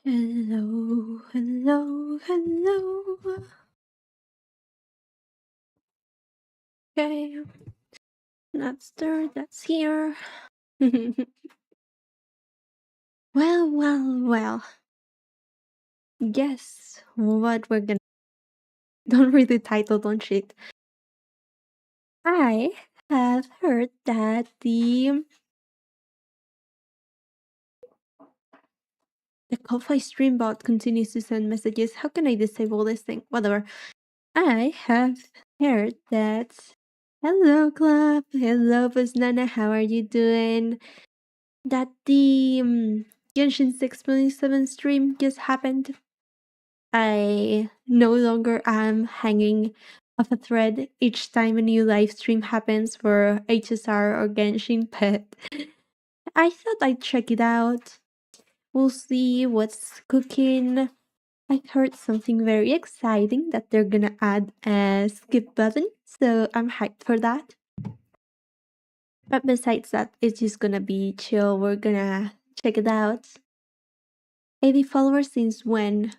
Hello, hello, hello. Okay, that's there, that's here. Well. Guess what we're gonna. Don't read the title, don't cheat. I have heard that the Ko-Fi stream bot continues to send messages. How can I disable this thing? Whatever. I have heard that. Hello, Club. Hello, Nana. How are you doing? That the Genshin 6.7 stream just happened. I no longer am hanging off a thread each time a new live stream happens for HSR or Genshin, but I thought I'd check it out. We'll see what's cooking. I heard something very exciting that they're gonna add a skip button, so I'm hyped for that. But besides that, it's just gonna be chill. We're gonna check it out. 80 followers since when?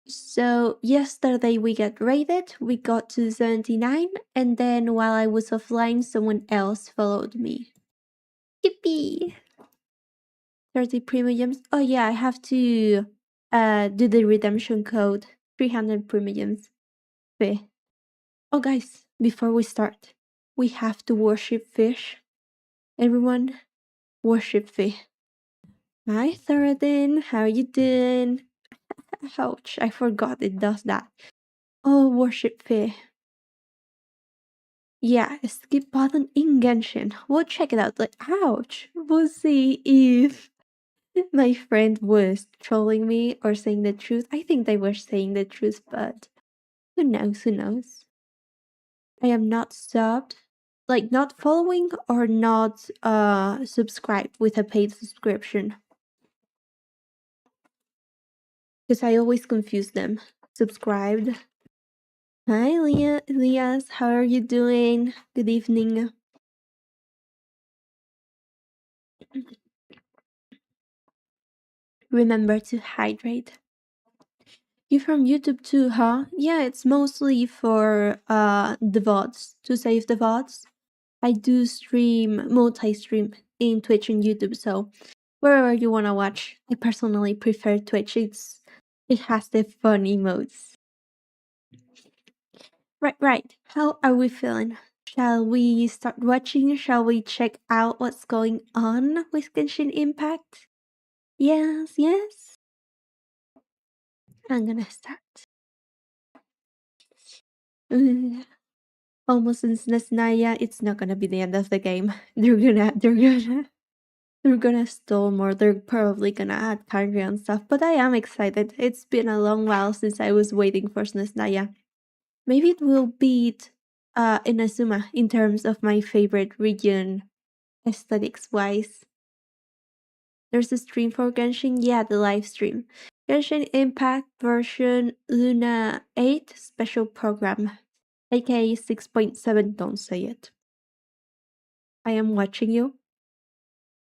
So yesterday we got raided, we got to 79, and then while I was offline, someone else followed me. Yippee! 30 premiums. Oh yeah, I have to do the redemption code. 300 premiums. Fee. Oh guys, before we start, we have to worship fish. Everyone, worship fish. Hi Thoradin, how are you doing? Ouch, I forgot it does that. Oh, worship fish. Yeah, skip button in Genshin. We'll check it out. Like, ouch. We'll see if my friend was trolling me or saying the truth. I think they were saying the truth, but who knows? Who knows? I am not subbed, like not following or not subscribed with a paid subscription. Because I always confuse them. Subscribed. Hi, Elias. How are you doing? Good evening. Remember to hydrate. You from YouTube too, huh? Yeah, it's mostly for the VODs, to save the VODs. I do stream, multi-stream in Twitch and YouTube, so wherever you wanna watch. I personally prefer Twitch. It has the fun emotes. Right. How are we feeling? Shall we start watching? Shall we check out what's going on with Genshin Impact? Yes. I'm gonna start. Almost in Snezhnaya, it's not gonna be the end of the game. They're gonna stall more. They're probably gonna add cargo and stuff. But I am excited. It's been a long while since I was waiting for Snezhnaya. Maybe it will beat Inazuma in terms of my favorite region aesthetics wise. There's a stream for Genshin. Yeah, the live stream. Genshin Impact version Luna 8 special program. aka 6.7, don't say it. I am watching you.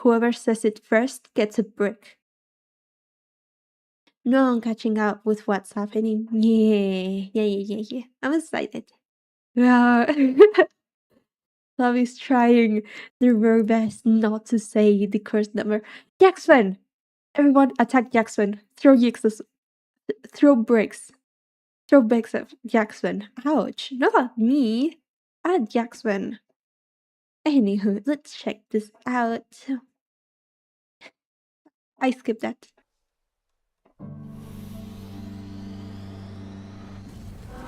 Whoever says it first gets a brick. No, I'm catching up with what's happening. Yeah. I'm excited. Yeah. Love is trying their very best not to say the cursed number. Jackson! Everyone attack Jackson. Throw Yixus. Throw bricks. Throw bricks at Jackson. Ouch. Not at me. At Jackson. Anywho, let's check this out. I skipped that.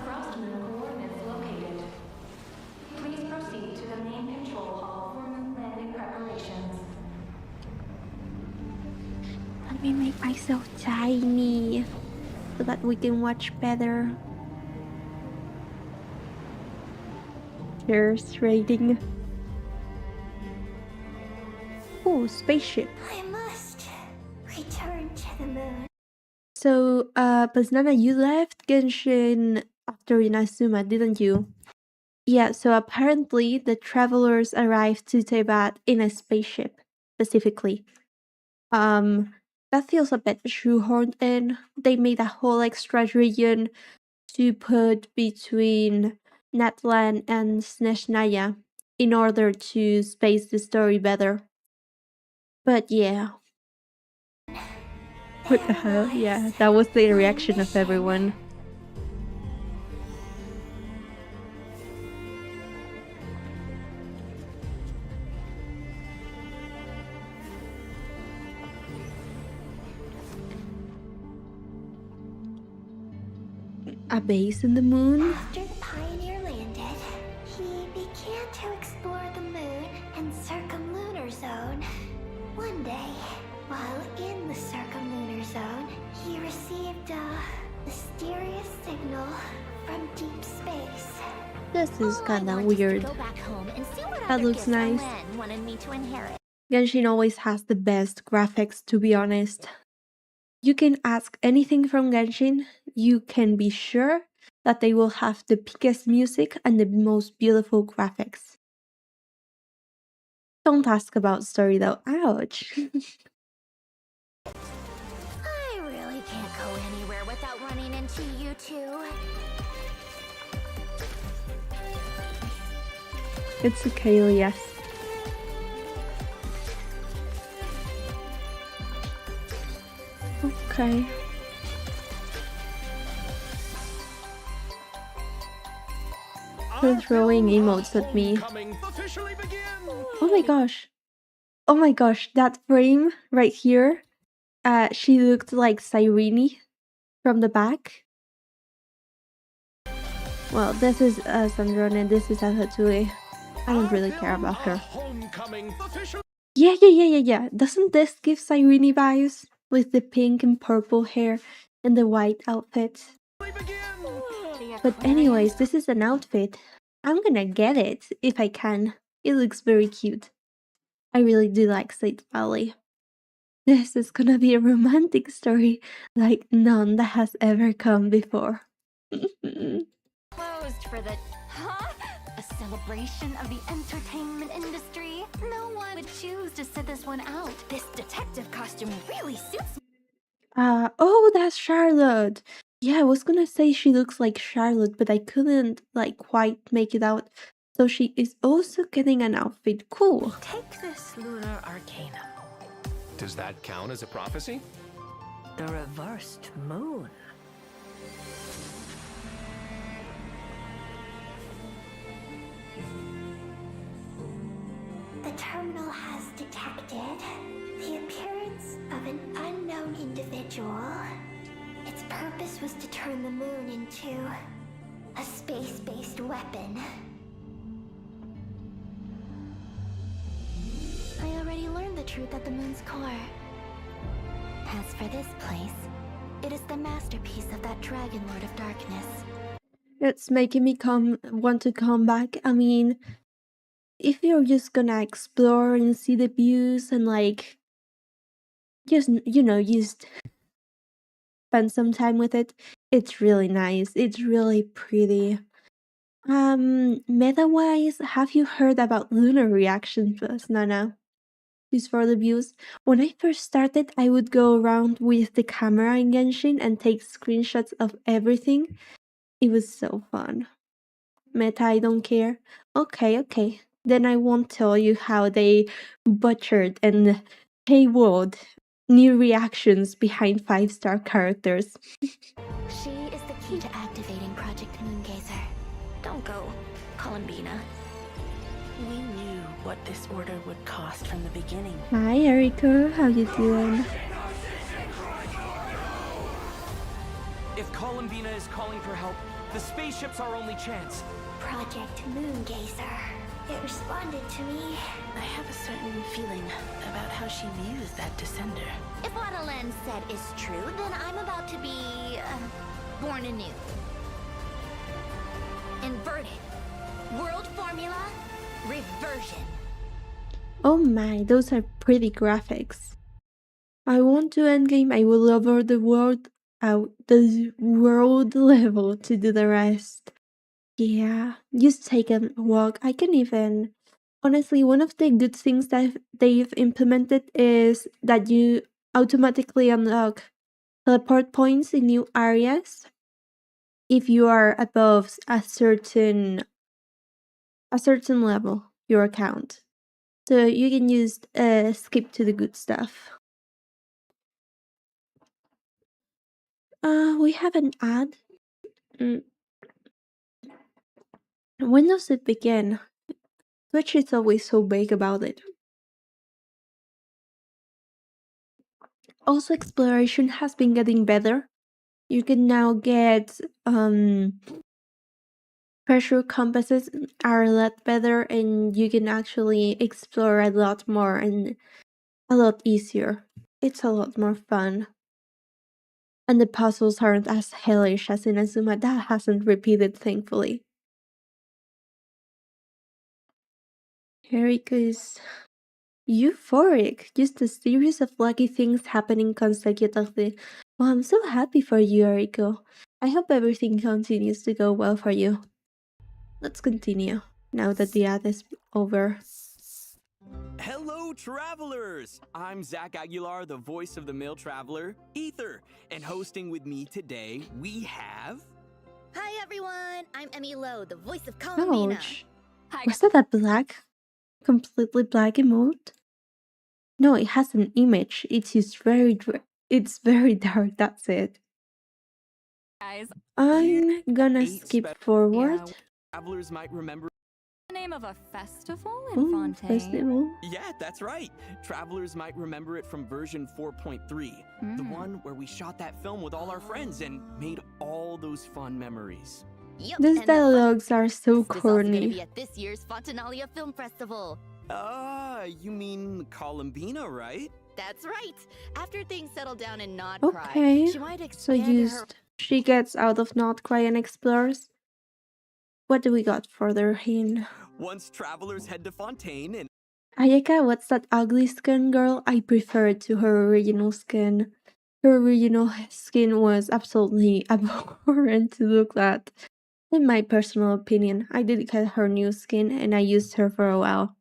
Frost Moon coordinates located. Please proceed to the main control hall for moon landing preparations. Let me make myself tiny so that we can watch better. Cheers rating. Oh, spaceship. I must return to the moon. So, Pasnana, you left Genshin after Inazuma, didn't you? Yeah, so apparently the travelers arrived to Teyvat in a spaceship, specifically. That feels a bit shoehorned in. They made a whole extra region to put between Natlan and Snezhnaya in order to space the story better. But yeah, what the Their hell? Yeah, lives, that was the my reaction of mission. everyone. A base in the moon? After the Pioneer landed, he began to explore the moon and circumlunar zone. One day, while in the circumlunar zone, he received a mysterious signal from deep space. This is All I kinda want is to weird. go back home and see what That other looks gifts our nice. land wanted me to inherit. Genshin always has the best graphics, to be honest. You can ask anything from Genshin, you can be sure that they will have the biggest music and the most beautiful graphics. Don't ask about story though. Ouch. I really can't go anywhere without running into you two. It's okay, yes. Okay. They're throwing emotes at me. Oh my gosh. Oh my gosh, that frame right here. She looked like Cyrene from the back. Well, this is Sandrone and this is Ahatui. I don't really care about her. Yeah. Doesn't this give Cyrene vibes? With the pink and purple hair and the white outfit. But anyways, this is an outfit. I'm gonna get it if I can. It looks very cute. I really do like Slate Valley. This is gonna be a romantic story like none that has ever come before. Closed for the... Huh? A celebration of the entertainment industry? No one would choose to sit this one out. This detective costume really suits me. Oh, that's Charlotte. Yeah, I was gonna say she looks like Charlotte, but I couldn't like quite make it out. So she is also getting an outfit. Cool. Take this lunar arcanum, Does that count as a prophecy? the reversed moon. The terminal has detected the appearance of an unknown individual. Its purpose was to turn the moon into a space-based weapon. I already learned the truth at the moon's core. As for this place, it is the masterpiece of that Dragon Lord of Darkness. It's making me want to come back. I mean, if you're just gonna explore and see the views and like just just spend some time with it, it's really nice. It's really pretty. Meta wise, have you heard about lunar reaction plus Nana? Just for the views. When I first started, I would go around with the camera in Genshin and take screenshots of everything. It was so fun. Meta, I don't care. Okay. Then I won't tell you how they butchered and paywalled new reactions behind 5-star characters. She is the key to activating Project Moongazer. Don't go, Columbina. We knew what this order would cost from the beginning. Hi Erika, how you doing? If Columbina is calling for help, the spaceship's our only chance. Project Moongazer. It responded to me. I have a certain feeling about how she views that descender. If what Alen said is true, then I'm about to be born anew. Inverted. World formula. Reversion. Oh my, those are pretty graphics. I want to endgame, I will lower the world out the world level to do the rest. Yeah, just take a walk. I can even honestly one of the good things that they've implemented is that you automatically unlock teleport points in new areas if you are above a certain level, your account. So you can use skip to the good stuff. We have an ad. When does it begin? Twitch is always so vague about it. Also, exploration has been getting better. You can now get pressure compasses are a lot better, and you can actually explore a lot more and a lot easier. It's a lot more fun. And the puzzles aren't as hellish as in Azuma. That hasn't repeated, thankfully. Erika is euphoric. Just a series of lucky things happening consecutively. Well, I'm so happy for you, Eriko. I hope everything continues to go well for you. Let's continue, now that the ad is over. Hello, travelers! I'm Zach Aguilar, the voice of the male traveler, Ether. And hosting with me today, we have... Hi everyone, I'm Emmy Lowe, the voice of Columbina. Ouch. Was that a completely black emote? No, it has an image. It's just it's very dark, that's it. Guys, I'm gonna 8 skip forward. Yeah, travelers might remember... the name of a festival in Ooh, Fontaine. festival. Yeah, that's right. Travelers might remember it from version 4.3, the one where we shot that film with all our friends and made all those fun memories. Yep, These and the fun dialogues are so is also gonna corny. be at this year's Fontanalia Film Festival. Ah, you mean Columbina, right? That's right. After things settle down in Nod Okay, Cry, she might so expand her... she gets out of Not Cry and explores. What do we got further in? Once travelers head to Fontaine and... Ayaka, what's that ugly skin girl? I prefer it to her original skin. Her original skin was absolutely abhorrent to look at. In my personal opinion, I did get her new skin and I used her for a while.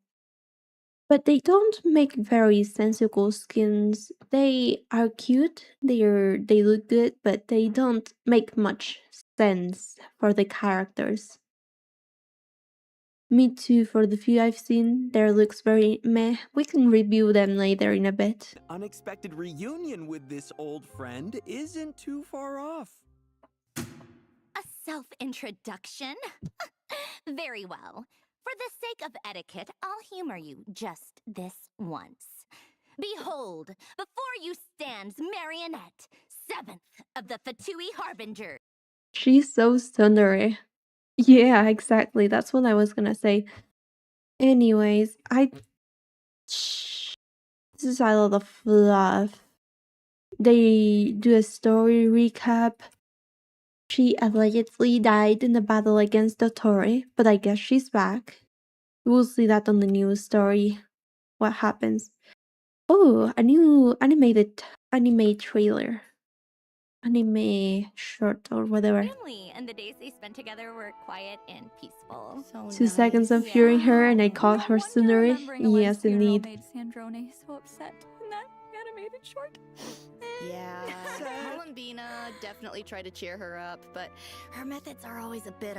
But they don't make very sensical skins. They are cute, they look good, but they don't make much sense for the characters. Me too, for the few I've seen, their looks very meh. We can review them later in a bit. unexpected reunion with this old friend isn't too far off. A self-introduction? Very well. For the sake of etiquette, I'll humor you just this once. Behold, before you stands Marionette, 7th of the Fatui Harbinger. She's so sundere. Yeah, exactly. That's what I was gonna say. Anyways, this is a lot of fluff. They do a story recap. She allegedly died in the battle against Dottore, but I guess she's back. We'll see that on the news story. What happens? Oh, a new anime trailer. Anime short or whatever. Family and the days they spent together were quiet and peaceful. So 2 seconds of hearing her and I called her Tsuneri. Yes, indeed. Made Sandrone so upset in that animated short. Yeah. Columbina definitely tried to cheer her up, but her methods are always a bit,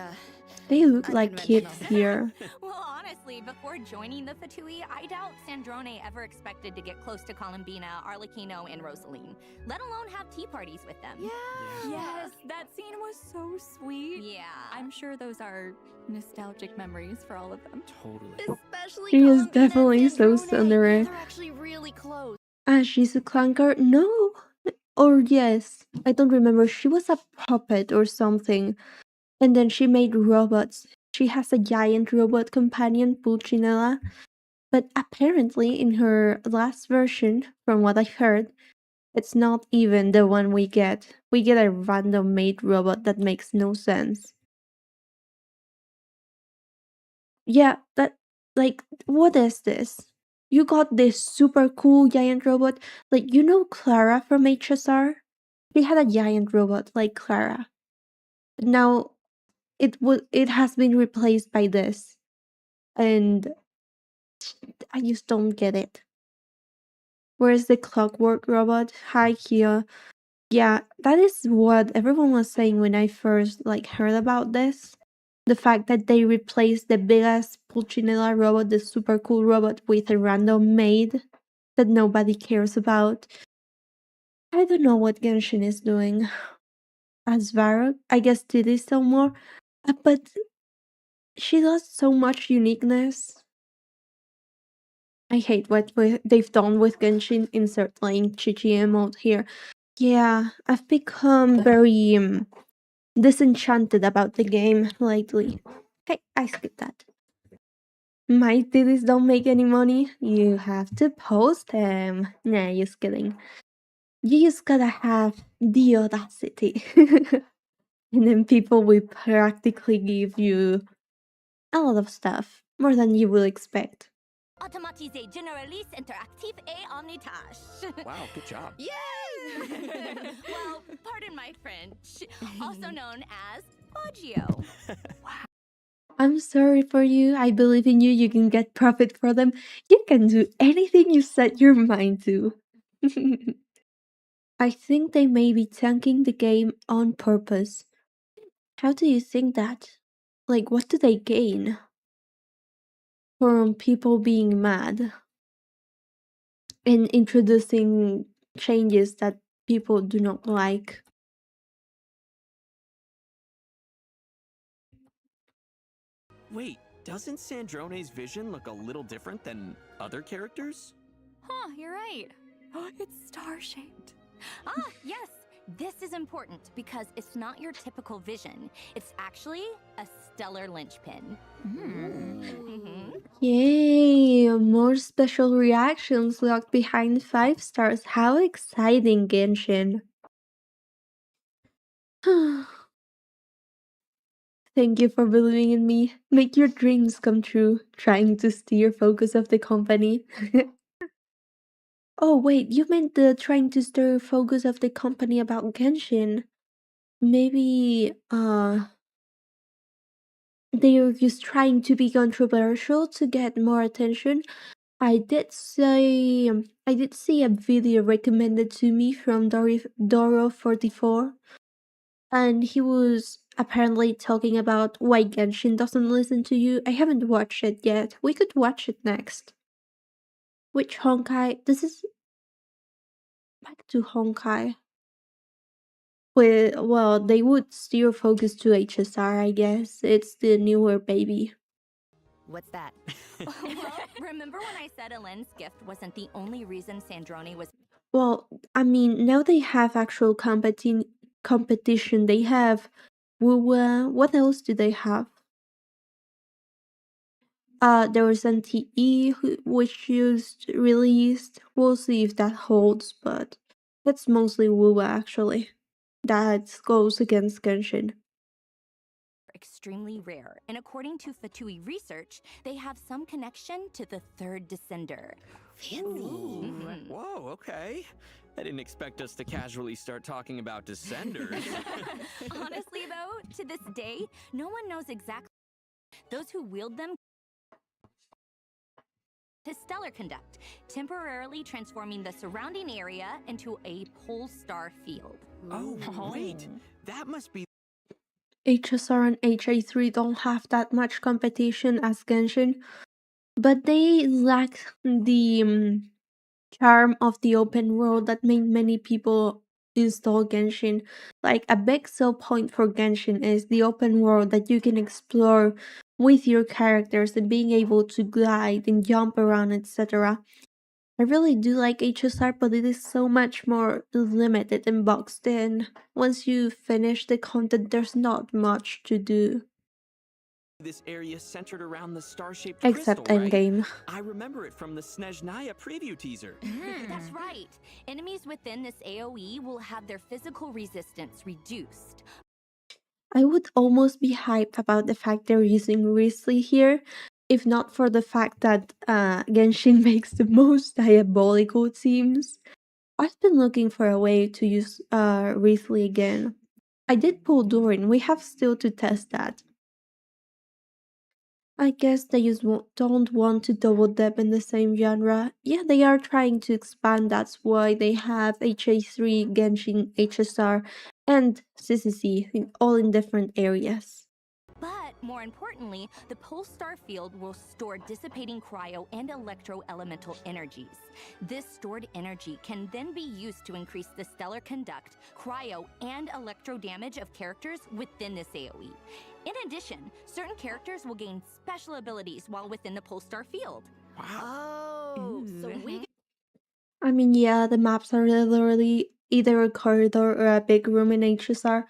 They look like kids unconventional. here. Well, honestly, before joining the Fatui, I doubt Sandrone ever expected to get close to Columbina, Arlecchino, and Rosaline, let alone have tea parties with them. Yes, that scene was so sweet. Yeah. I'm sure those are nostalgic memories for all of them. Totally. Especially She is Columbina and definitely so Sandrone. Sundere. They're actually really close. Ah, she's a clunker? No. Or yes. I don't remember. She was a puppet or something. And then she made robots. She has a giant robot companion, Pulcinella. But apparently, in her last version, from what I've heard, it's not even the one we get. We get a random made robot that makes no sense. Yeah, like, what is this? You got this super cool giant robot. Like, you know Clara from HSR? She had a giant robot like Clara. But now it has been replaced by this. And I just don't get it. Where's the clockwork robot? Hi, Kia. Yeah, that is what everyone was saying when I first heard about this. The fact that they replaced the big ass Pulcinella robot, the super cool robot, with a random maid that nobody cares about. I don't know what Genshin is doing. As Varrock, I guess Diddy still more, but she lost so much uniqueness. I hate what they've done with Genshin. Insert like Chichi emote here. Yeah, I've become very disenchanted about the game lately. Hey, I skipped that. My titties don't make any money. You have to post them. Nah, just kidding. You just gotta have the audacity. And then people will practically give you a lot of stuff, more than you will expect. Automatisé généraliste interactif et omnitâche. Wow, good job. Yay! Well, pardon my French. Also known as Poggio. I'm sorry for you. I believe in you. You can get profit for them. You can do anything you set your mind to. I think they may be tanking the game on purpose. How do you think that? What do they gain from people being mad and introducing changes that people do not like? Wait, doesn't Sandrone's vision look a little different than other characters? Huh, you're right. It's star-shaped. Ah, yes. This is important because it's not your typical vision. It's actually a stellar linchpin. Mhm. Yay! More special reactions locked behind 5 stars. How exciting, Genshin! Thank you for believing in me. Make your dreams come true. Trying to steer focus of the company. Oh, wait, you meant the trying to steer focus of the company about Genshin. Maybe, they're just trying to be controversial to get more attention. I did see a video recommended to me from Doro44, and he was apparently talking about why Genshin doesn't listen to you. I haven't watched it yet. We could watch it next. Which Honkai? This is back to Honkai. Well, they would steer focus to HSR, I guess. It's the newer baby. What's that? Well, remember when I said Elend's gift wasn't the only reason Sandrone was. Well, I mean, now they have actual competition. They have Wuwa. What else do they have? There was NTE, which just released. We'll see if that holds, but that's mostly Wuwa actually. That goes against Genshin. Extremely rare, and according to Fatui research, they have some connection to the third descender. Ooh, whoa, okay. I didn't expect us to casually start talking about descenders. Honestly, though, to this day, no one knows exactly. Those who wield them to stellar conduct, temporarily transforming the surrounding area into a pole star field. Oh, wait. That must be HSR and HA3 don't have that much competition as Genshin, but they lack the charm of the open world that made many people install Genshin. Like a big sell point for Genshin is the open world that you can explore with your characters and being able to glide and jump around, etc. I really do like HSR, but it is so much more limited and boxed in. Once you finish the content, there's not much to do. this area centered around the star-shaped Except crystal, right? endgame. I remember it from the Snezhnaya preview teaser. That's right. Enemies within this AoE will have their physical resistance reduced. I would almost be hyped about the fact they're using Risley here, if not for the fact that Genshin makes the most diabolical teams. I've been looking for a way to use Risley again. I did pull Doran, we have still to test that. I guess they just don't want to double dip in the same genre. Yeah, they are trying to expand. That's why they have HA3, Genshin, HSR, and CCC all in different areas. But more importantly, the pole star field will store dissipating cryo and electro elemental energies. This stored energy can then be used to increase the stellar conduct, cryo, and electro damage of characters within this AoE. In addition, certain characters will gain special abilities while within the pole star field. Oh, so we I mean, yeah, the maps are literally either a corridor or a big room in HSR.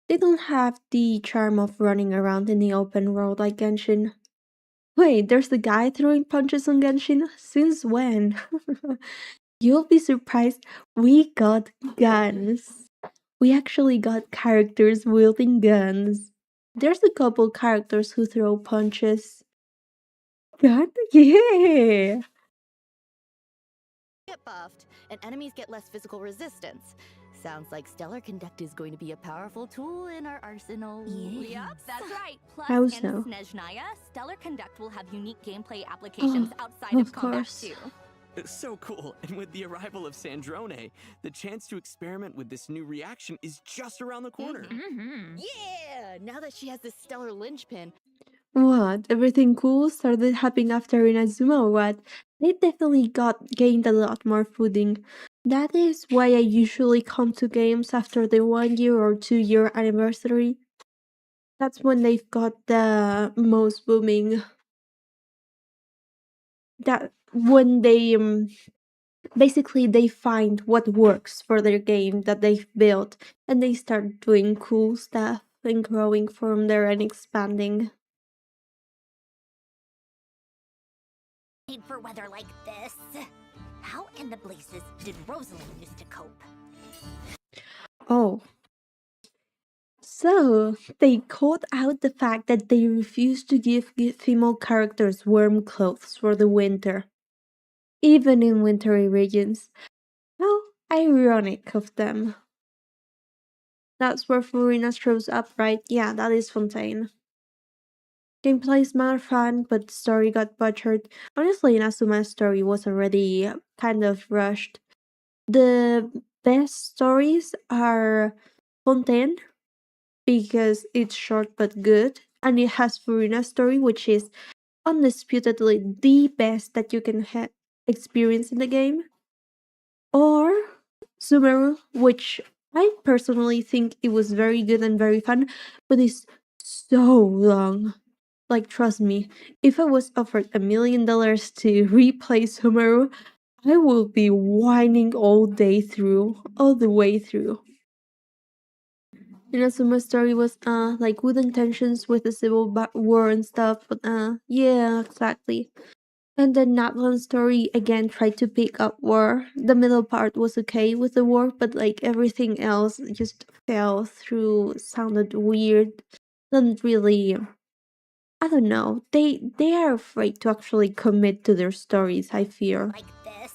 They don't have the charm of running around in the open world like Genshin. Wait, there's the guy throwing punches on Genshin? Since when? You'll be surprised, we got guns. We actually got characters wielding guns. There's a couple characters who throw punches. God, yeah! get buffed, and enemies get less physical resistance. Sounds like Stellar Conduct is going to be a powerful tool in our arsenal. Yep, that's right. Plus, How in so? Snezhnaya, Stellar Conduct will have unique gameplay applications outside of of combat course. too. So cool. And with the arrival of Sandrone, the chance to experiment with this new reaction is just around the corner. Yeah! Now that she has this stellar linchpin, What? Everything cool started happening after Inazuma or what? They definitely gained a lot more footing. That is why I usually come to games after the 1 year or 2 year anniversary. That's when they've got the most booming. That when they basically they find what works for their game that they've built and they start doing cool stuff and growing from there and expanding. made for weather like this. How in the blazes did Rosalind used to cope? Oh. So, they called out the fact that they refused to give female characters warm clothes for the winter, even in wintry regions. How ironic of them. That's where Furina shows up, right? Yeah, that is Fontaine. Gameplay is more fun, but the story got butchered. Honestly, Inasuma's story was already kind of rushed. The best stories are Fontaine, because it's short but good, and it has Furina's story, which is undisputedly the best that you can experience in the game. Or Sumeru, which I personally think it was very good and very fun, but it's so long. Like, trust me, if I was offered $1 million to replay Sumeru, I will be whining all the way through. Inasuma's story was like good intentions with the civil war and stuff, but yeah, exactly. And then Natlan's story again tried to pick up war. The middle part was okay with the war, but like everything else just fell through, sounded weird. Didn't really, I don't know. They are afraid to actually commit to their stories, I fear. Like this?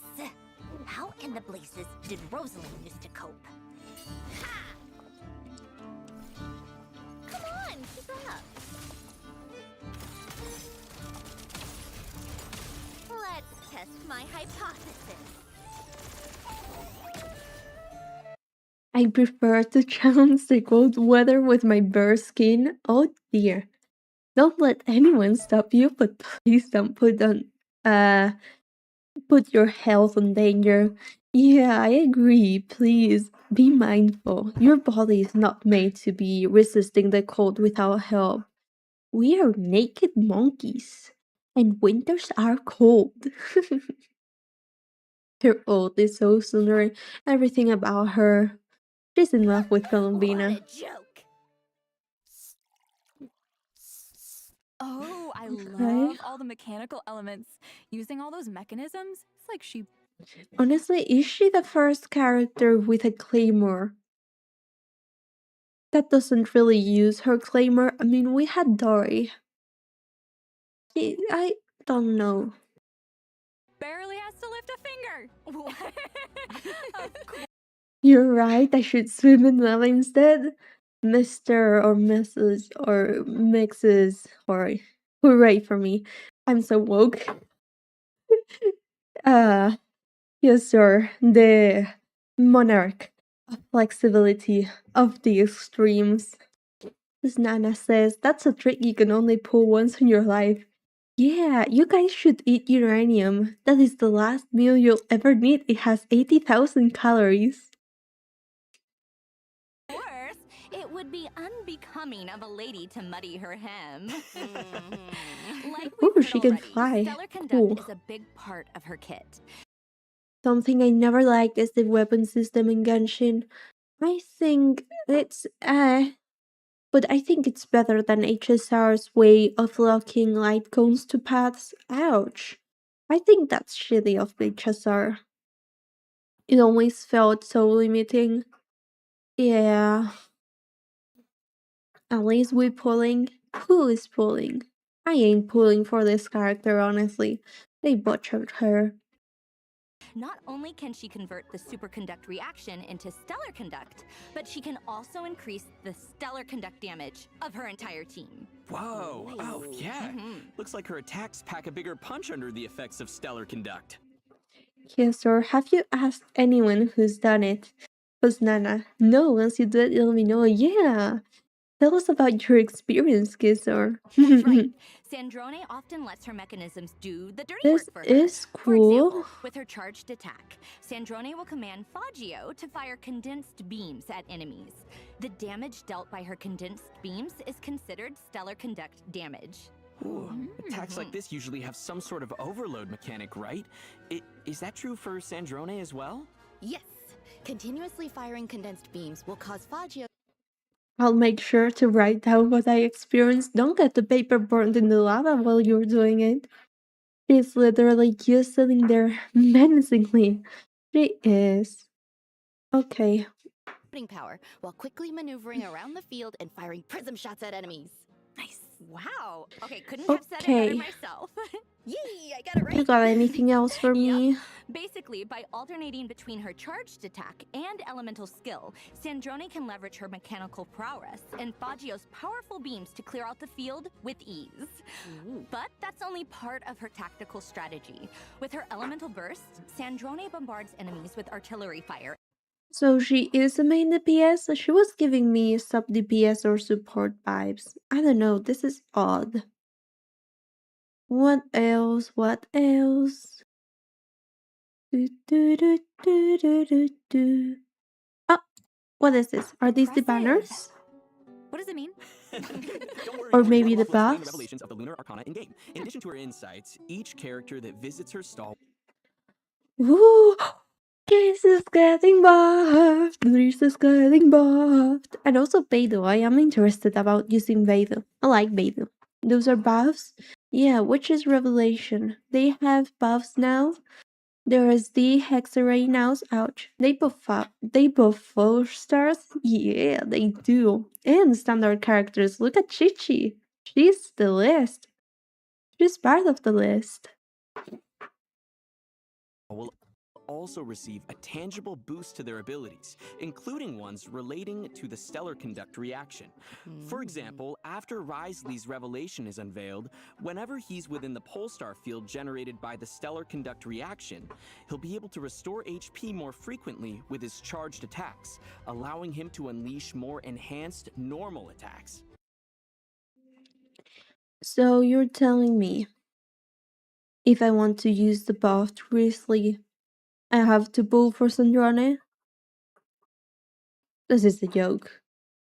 How in the blazes did Rosalind used to cope? Come on, keep up. Let's test my hypothesis. I prefer to challenge the cold weather with my bare skin. Oh dear. Don't let anyone stop you, but please don't put your health in danger. Yeah, I agree. Please be mindful. Your body is not made to be resisting the cold without help. We are naked monkeys, and winters are cold. Her old is so soothing. Everything about her. She's in love with Colombina. What a joke! Oh, I Okay. love all the mechanical elements. Using all those mechanisms, it's like she Honestly, is she the first character with a claymore that doesn't really use her claymore? I mean, we had Dory. I don't know. barely has to lift a finger. Of course. You're right, I should swim in lava instead. Mr. or Mrs. or Mixes or Hooray for me. I'm so woke. Uh, yes, sir. The monarch of flexibility of the extremes. As Nana says, that's a trick you can only pull once in your life. Yeah, you guys should eat uranium. That is the last meal you'll ever need. It has 80,000 calories. Worse, it would be unbecoming of a lady to muddy her hem. Like we've Ooh, heard she can already, fly. Stellar Conduct Cool. is a big part of her kit. Something I never liked is the weapon system in Genshin. I think it's but I think it's better than HSR's way of locking light cones to paths. Ouch. I think that's shitty of HSR. It always felt so limiting. Yeah. At least we pulling. Who is pulling? I ain't pulling for this character, honestly. They butchered her. Not only can she convert the superconduct reaction into stellar conduct, but she can also increase the stellar conduct damage of her entire team. Whoa! Oh, yeah. Mhm. Looks like her attacks pack a bigger punch under the effects of stellar conduct. Yes, or have you asked anyone who's done it? Was Nana? No, once you do it, let me know. Yeah. Tell us about your experience, Kizor. That's right. Sandrone often lets her mechanisms do the dirty This work for her. is For cool. example, with her charged attack, Sandrone will command Faggio to fire condensed beams at enemies. The damage dealt by her condensed beams is considered stellar conduct damage. Ooh, attacks like this usually have some sort of overload mechanic, right? Is that true for Sandrone as well? Yes. Continuously firing condensed beams will cause Faggio I'll make sure to write down what I experienced. Don't get the paper burned in the lava while you're doing it. She's literally just sitting there menacingly. She is. Okay. power while quickly maneuvering around the field and firing prism shots at enemies. Nice. Wow. Okay, couldn't have said it better Okay. myself. Yay, I got it You right. got anything else for me? Basically, by alternating between her charged attack and elemental skill, Sandrone can leverage her mechanical prowess and Faggio's powerful beams to clear out the field with ease. But that's only part of her tactical strategy. With her elemental bursts, Sandrone bombards enemies with artillery fire. So she is a main DPS? She was giving me sub DPS or support vibes. I don't know, this is odd. What else? What else? Do, do, do, do, do, do, do. Oh, what is this? Are these the banners? What does it mean? Don't worry, Or maybe I'll the explain the buffs? revelations of the Lunar Arcana in-game. In addition to her insights, each character that visits her stall Ooh, this is getting buffed. This is getting buffed. And also Beidou. I am interested about using Beidou. I like Beidou. Those are buffs? Yeah, which is Revelation. They have buffs now. There is the Hexarray now. Ouch. They buff 4 stars? Yeah, they do. And standard characters. Look at Chichi. She's the list. She's part of the list. will also receive a tangible boost to their abilities, including ones relating to the stellar conduct reaction. For example, after Risley's revelation is unveiled, whenever he's within the Polestar field generated by the stellar conduct reaction, he'll be able to restore HP more frequently with his charged attacks, allowing him to unleash more enhanced normal attacks. So you're telling me if I want to use the buffed Grizzly, I have to pull for Sandrane? This is a joke.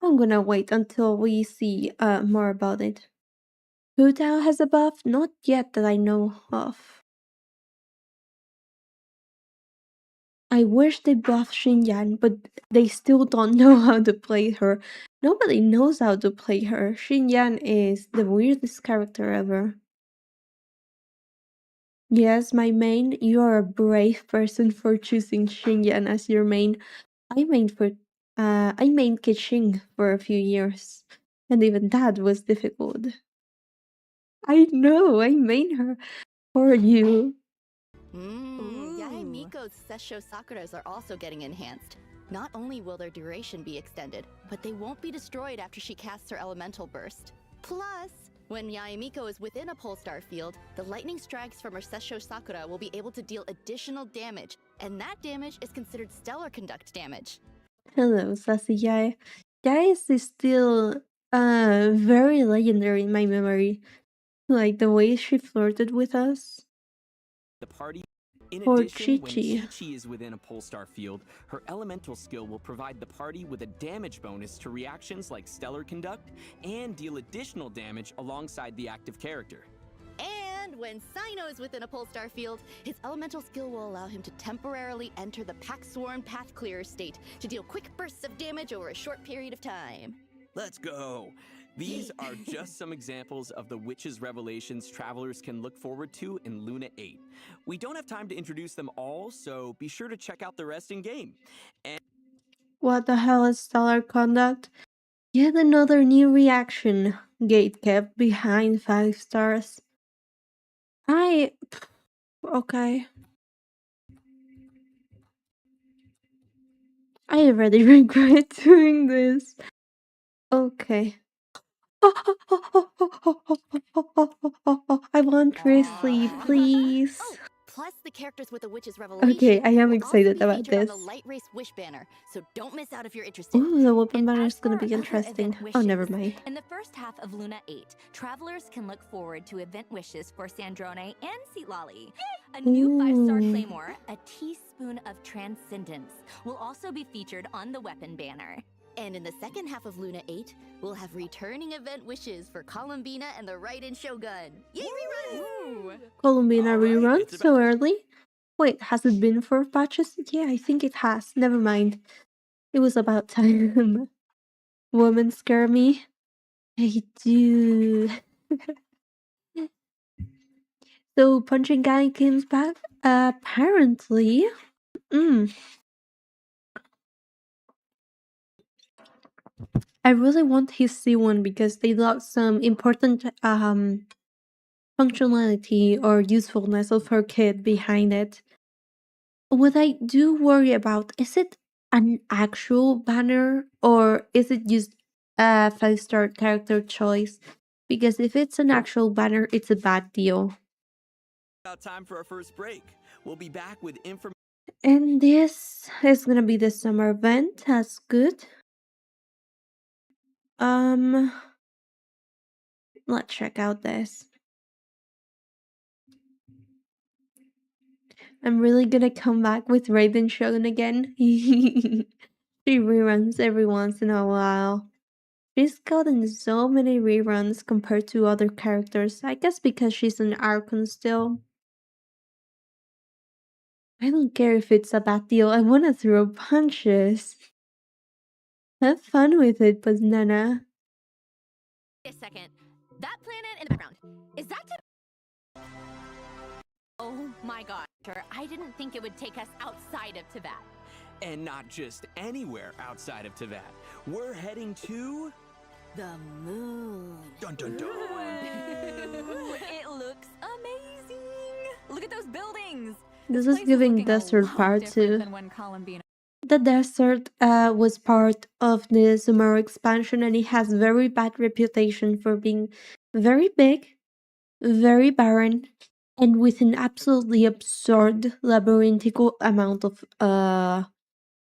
I'm gonna wait until we see more about it. Hu Tao has a buff? Not yet that I know of. I wish they buffed Xinyan, but they still don't know how to play her. Nobody knows how to play her. Xinyan is the weirdest character ever. Yes, my main, you are a brave person for choosing Xinyan as your main. I mained Keqing for a few years, and even that was difficult. I know, I made her for you. Yae Miko's Sessho Sakuras are also getting enhanced. Not only will their duration be extended, but they won't be destroyed after she casts her elemental burst. Plus, When Yaemiko is within a pole star field, the lightning strikes from her Sessho Sakura will be able to deal additional damage, and that damage is considered stellar conduct damage. Hello, Sassy Yai. Yais is still very legendary in my memory. Like the way she flirted with us. The party. In Or addition, when Chi-Chi. Chi-Chi is within a Polestar field, her elemental skill will provide the party with a damage bonus to reactions like Stellar Conduct and deal additional damage alongside the active character. And when Sino is within a pole star field, his elemental skill will allow him to temporarily enter the Pack Sworn Path Clearer state to deal quick bursts of damage over a short period of time. Let's go! These are just some examples of the witches' revelations travelers can look forward to in Luna 8. We don't have time to introduce them all, so be sure to check out the rest in game. What the hell is stellar conduct? Yet another new reaction. Gate kept behind 5 stars. Okay. I already regret doing this. Okay. I want Drizzly, please. Oh, plus the characters with the Witch's Revelation Okay, I am will also excited be about featured on this. the Light Race Wish banner, so don't miss out if you're interested. Ooh, the weapon And banner as is gonna for be other interesting. event Oh, never wishes, mind. In the first half of Luna 8, travelers can look forward to event wishes for Sandrone and Seatlolly. A new 5-star Ooh. claymore, a teaspoon of transcendence, will also be featured on the weapon banner. And in the second half of Luna 8, we'll have returning event wishes for Columbina and the Raiden Shogun. Yay, reruns! Columbina Alright, rerun it's so early? Wait, has it been 4 patches? Yeah, I think it has. Never mind. It was about time. Women scare me. They do. So Punching Guy comes back? Apparently. I really want his C1 because they lost some important functionality or usefulness of her kit behind it. What I do worry about, is it an actual banner or is it just a 5-star character choice? Because if it's an actual banner, it's a bad deal. About time for our first break. We'll be back with information. And this is gonna be the summer event. That's good. Let's check out this. I'm really gonna come back with Raiden Shogun again. She reruns every once in a while. She's gotten so many reruns compared to other characters. I guess because she's an Archon still. I don't care if it's a bad deal. I wanna throw punches. Have fun with it, Banana. Wait a second. That planet in the background, is that Oh my god. I didn't think it would take us outside of Tibet. And not just anywhere outside of Tibet. We're heading to... The moon. Dun dun dun! Ooh, it looks amazing. Look at those buildings. This place is giving looking a desert lot part different too. than when Columbina. The desert was part of the Sumeru expansion and it has very bad reputation for being very big, very barren, and with an absolutely absurd labyrinthical amount of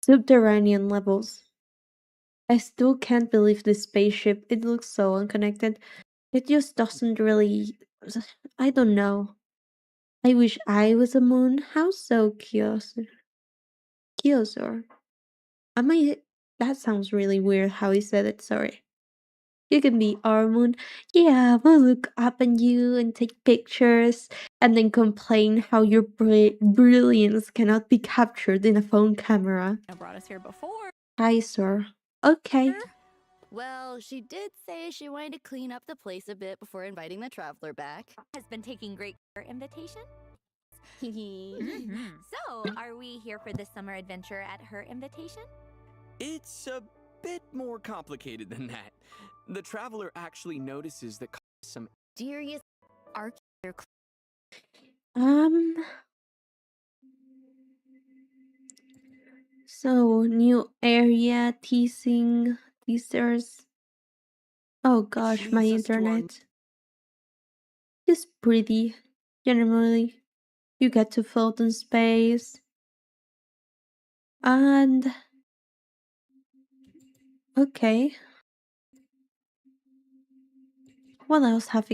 subterranean levels. I still can't believe this spaceship. It looks so unconnected. It just doesn't really... I don't know. I wish I was a moon. How so, Kyosur? Kyosur. Am I... That sounds really weird how he said it, sorry. You can be our moon. Yeah, we'll look up at you and take pictures and then complain how your brilliance cannot be captured in a phone camera. Brought us here before. Hi, sir. Okay. Well, she did say she wanted to clean up the place a bit before inviting the traveler back. Has been taking great care invitation. Mhm. So, are we here for the summer adventure at her invitation? It's a bit more complicated than that. The traveler actually notices that some Mysterious arc. Um. So, new area, teasers. Oh gosh, my leads us to our internet. It's pretty. Generally, you get to float in space. And okay, what else have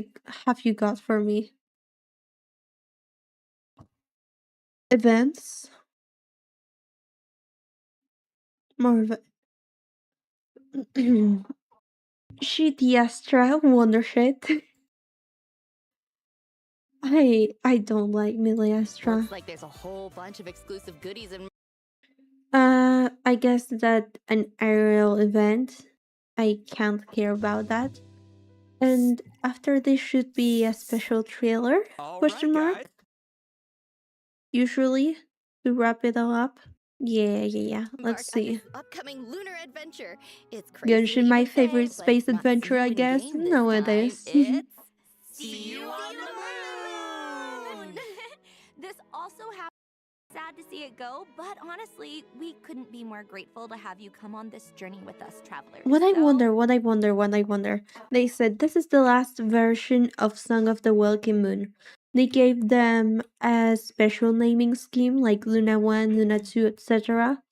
you got for me? Events, more of it. She Diestra Wonder Shit. I don't like Miliestra. Looks like there's a whole bunch of exclusive goodies and I guess that an aerial event. I can't care about that. And after this should be a special trailer? All Question right, guys. mark. Usually to wrap it all up. Yeah. Let's mark on this see. upcoming lunar adventure. It's crazy to Genshin, my even favorite think, but space not see adventure, I you in guess. game this No, it time. is. It's See you on the moon! This also happens. Sad to see it go, but honestly, we couldn't be more grateful to have you come on this journey with us, travelers. What I So- wonder. They said this is the last version of Song of the Welcome Moon. They gave them a special naming scheme like Luna 1, Luna 2, etc.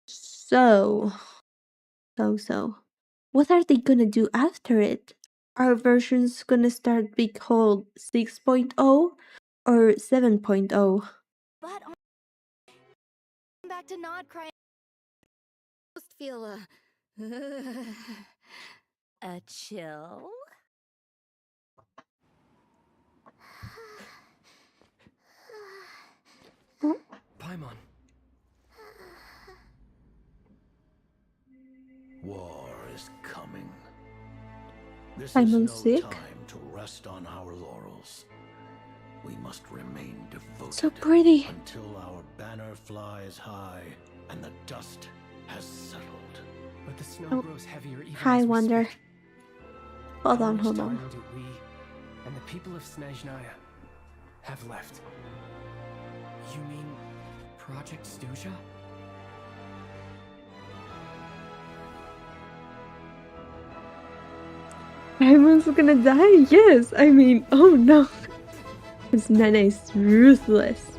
So, what are they gonna do after it? Are versions gonna start be called 6.0 or 7.0? but on back to Nod crying. Most feel A chill? Paimon. War is coming. This I'm is no sick. time to rest on our laurels. We must remain devoted So pretty. until our banner flies high and the dust has settled. But the snow Oh. grows heavier even Hi, as we Wonder. speak. Hold How on. much time do we and the people of Snezhnaya have left? You mean Project Stuja? Paimon's gonna die? Yes! I mean, oh no. This Nana is ruthless.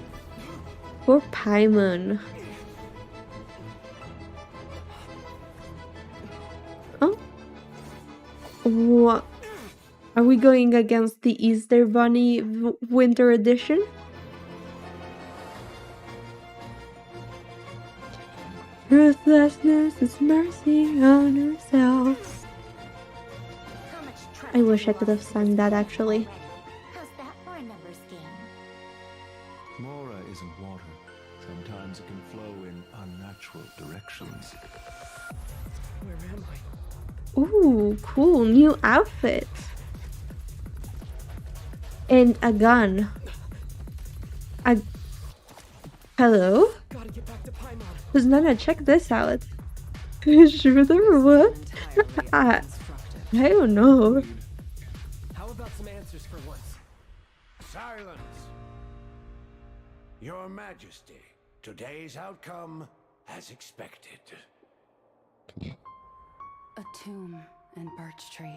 Poor Paimon. Oh? What? Are we going against the Easter Bunny Winter Edition? Ruthlessness is mercy on ourselves. How much trust I wish I you could have lost to sung this that planet actually. already? How's that for a numbers game? Mora isn't water. Sometimes it can flow in unnatural directions. Where am I? Ooh, cool, new outfit. And a gun. Hello? Gotta get back to Paimon. Cause Nana, check this out. Shooter, what? Entirely I unconstructed. I don't know. How about some answers for once? Silence! Your Majesty, today's outcome as expected. A tomb and birch trees.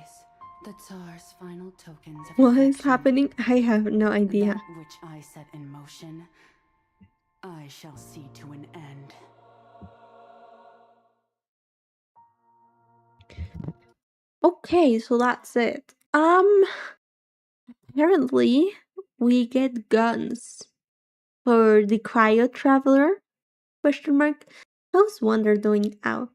The Tsar's final tokens of What is affection. happening? I have no idea. That which I set in motion, I shall see to an end. Okay, so that's it. Apparently we get guns for the cryo traveler? Question mark. How's Wonder doing out?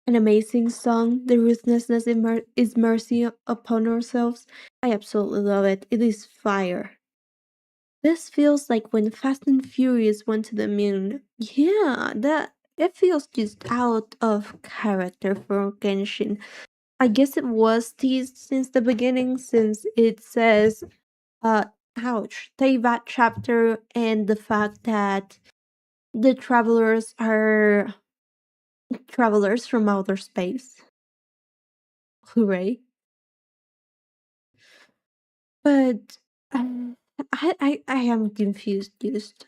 An amazing song. The ruthlessness is mercy upon ourselves. I absolutely love it. It is fire. This feels like when Fast and Furious went to the moon. Yeah, that it feels just out of character for Genshin. I guess it was teased since the beginning, since it says, uh, ouch, Teyvat chapter and the fact that the travelers are travelers from outer space. Hooray. But I am confused. Just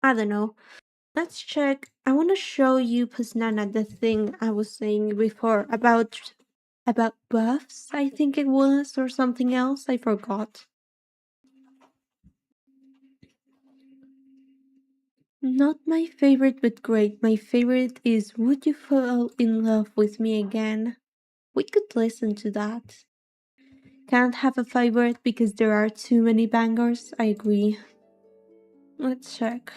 I don't know. Let's check. I want to show you, Pusnana, the thing I was saying before about about buffs, I think it was, or something else, I forgot. Not my favorite, but great. My favorite is Would You Fall in Love with Me Again? We could listen to that. Can't have a favorite because there are too many bangers, I agree. Let's check.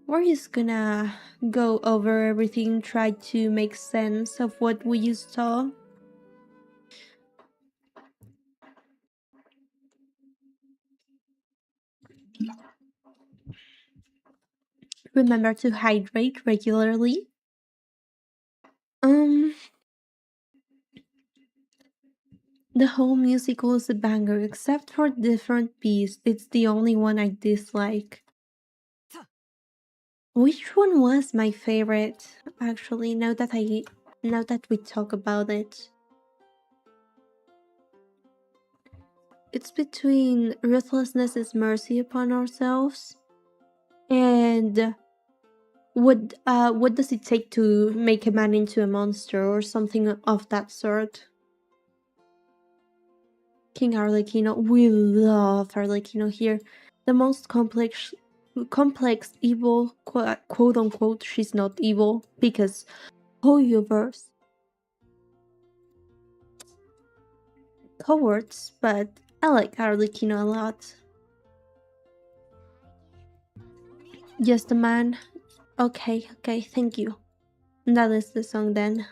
We're just gonna go over everything, try to make sense of what we just saw. Remember to hydrate regularly. The whole musical is a banger, except for different beats. It's the only one I dislike. Which one was my favorite? Actually, now that we talk about it, it's between Ruthlessness is Mercy Upon Ourselves and what does it take to make a man into a monster or something of that sort. King Arlecchino, we love Arlecchino here. The most complex evil, quote unquote. She's not evil because Hoyoverse cowards, but I like Arlecchino a lot. Just a man. Okay, thank you. That is the song then.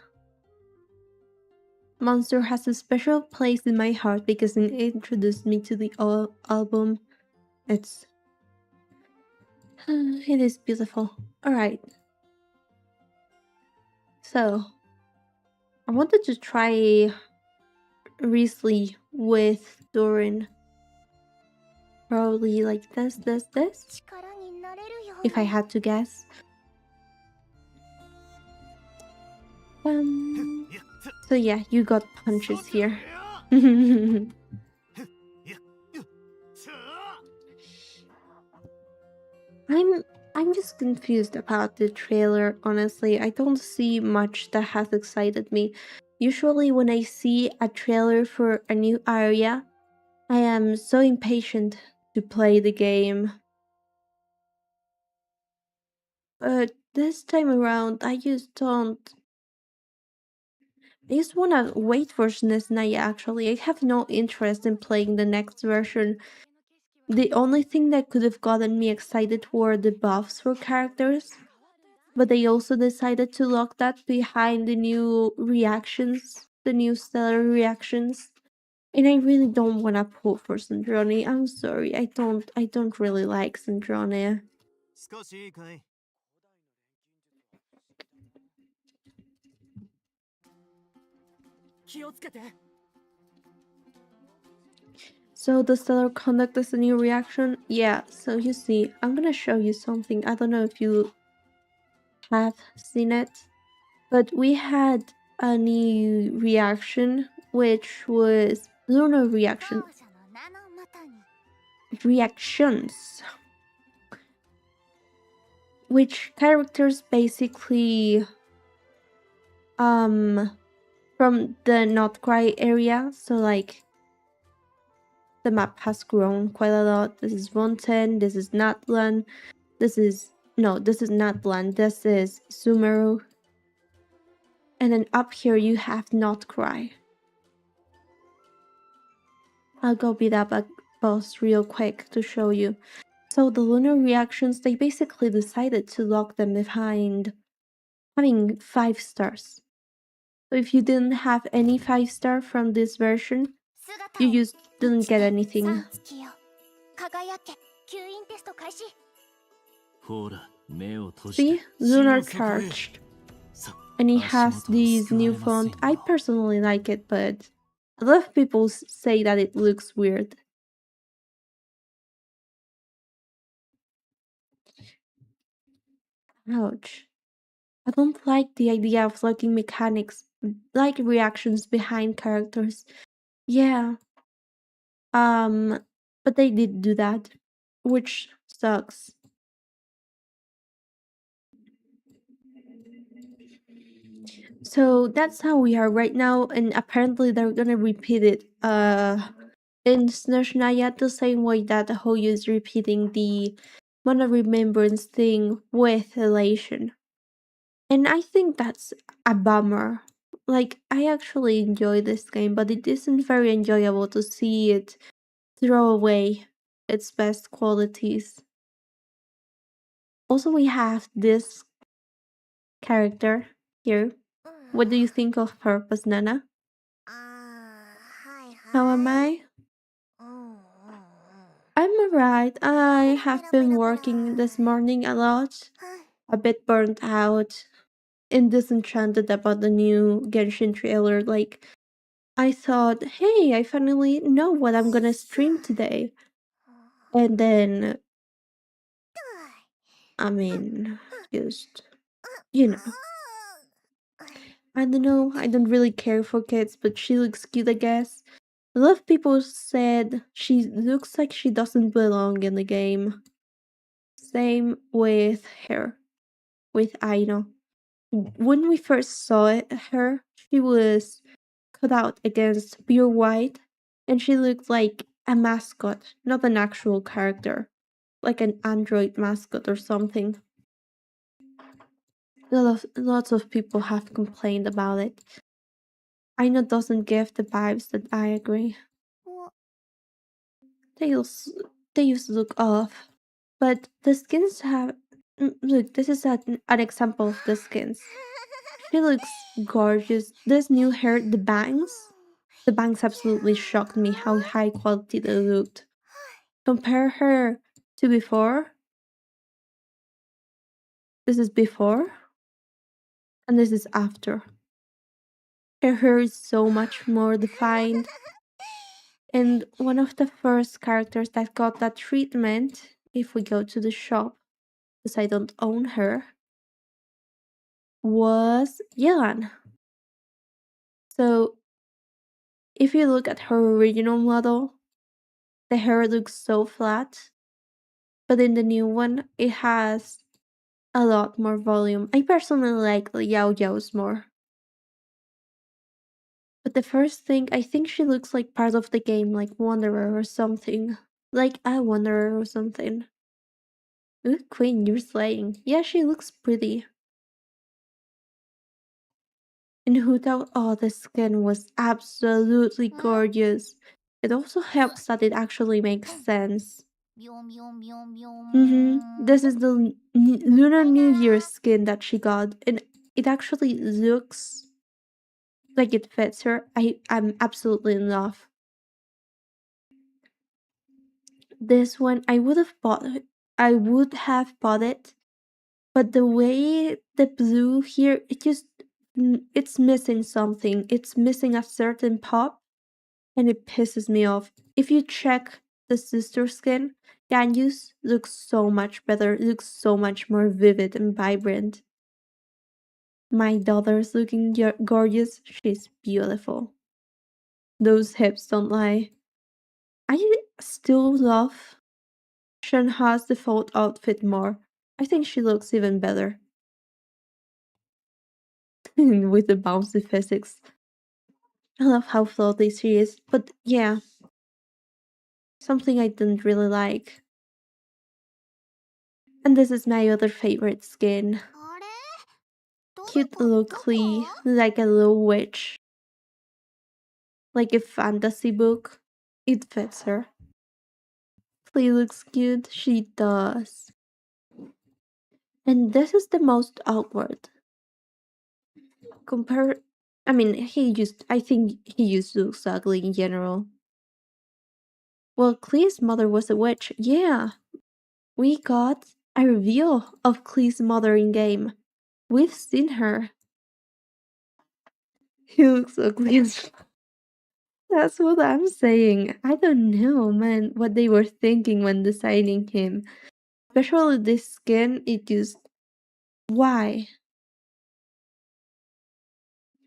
Monster has a special place in my heart because it introduced me to the album. It is beautiful. Alright. So, I wanted to try Risley with Doran. Probably like this. If I had to guess. So yeah, you got punches here. I'm just confused about the trailer, honestly. I don't see much that has excited me. Usually when I see a trailer for a new area, I am so impatient to play the game. But this time around, I just don't. I just wanna wait for SNES Naya actually. I have no interest in playing the next version. The only thing that could have gotten me excited were the buffs for characters, but they also decided to lock that behind the new reactions, the new stellar reactions. And I really don't want to pull for Sandrone. I'm sorry, I don't really like Sandrone. So the stellar conduct is a new reaction? Yeah, so you see, I'm gonna show you something. I don't know if you have seen it, but we had a new reaction, which was lunar reactions, which characters basically from the Not Cry area, so like the map has grown quite a lot. This is 110, this is Natlan, this is Natlan, this is Sumeru. And then up here you have Not Cry. I'll go beat up a boss real quick to show you. So the lunar reactions, they basically decided to lock them behind having 5 stars. So if you didn't have any 5-star from this version, you just didn't get anything. See? Lunar Charged. And it has this new font. I personally like it, but a lot of people say that it looks weird. Ouch. I don't like the idea of locking mechanics, like reactions behind characters. Yeah. But they did do that, which sucks. So that's how we are right now, and apparently they're gonna repeat it in Snezhnaya the same way that Hoyu is repeating the Mana Remembrance thing with Elation. And I think that's a bummer. Like, I actually enjoy this game, but it isn't very enjoyable to see it throw away its best qualities. Also, we have this character here. What do you think of her, Pasnana? How am I? I'm alright. I have been working this morning a lot, a bit burnt out, and disenchanted about the new Genshin trailer. Like, I thought, hey, I finally know what I'm gonna stream today. And then, I mean, just, you know. I don't know, I don't really care for kids, but she looks cute, I guess. A lot of people said she looks like she doesn't belong in the game. Same with her, with Aino. When we first saw her, she was cut out against pure white, and she looked like a mascot, not an actual character, like an android mascot or something. Lots of people have complained about it. Aino doesn't give the vibes that I agree. They used to look off, but the skins have. Look, this is an example of the skins. She looks gorgeous. This new hair, the bangs absolutely shocked me how high quality they looked. Compare her to before. This is before, and this is after. Her hair is so much more defined. And one of the first characters that got that treatment, if we go to the shop, because I don't own her, was Yelan. So if you look at her original model, the hair looks so flat, but in the new one, it has a lot more volume. I personally like the Yao Yao's more. But the first thing, I think she looks like part of the game, like Wanderer or something. Like a Wanderer or something. Ooh, Queen, you're slaying. Yeah, she looks pretty. In Hutao, oh, the skin was absolutely gorgeous. It also helps that it actually makes sense. This is the Lunar New Year skin that she got, and it actually looks like it fits her. I'm absolutely in love. This one I would have bought it. I would have bought it, but the way the blue here, it's missing something. It's missing a certain pop, and it pisses me off. If you check the sister skin, Ganyu's looks so much better. It looks so much more vivid and vibrant. My daughter's looking gorgeous. She's beautiful. Those hips don't lie. I still love Shenha's default outfit more. I think she looks even better. With the bouncy physics. I love how floaty she is, but yeah. Something I didn't really like. And this is my other favorite skin. Cute little Klee, like a little witch. Like a fantasy book. It fits her. Klee looks cute, she does. And this is the most awkward. I think he used to look ugly in general. Well, Klee's mother was a witch, yeah. We got a reveal of Klee's mother in game. We've seen her. He looks ugly as That's what I'm saying. I don't know, man, what they were thinking when designing him. Especially this skin, it just. Why?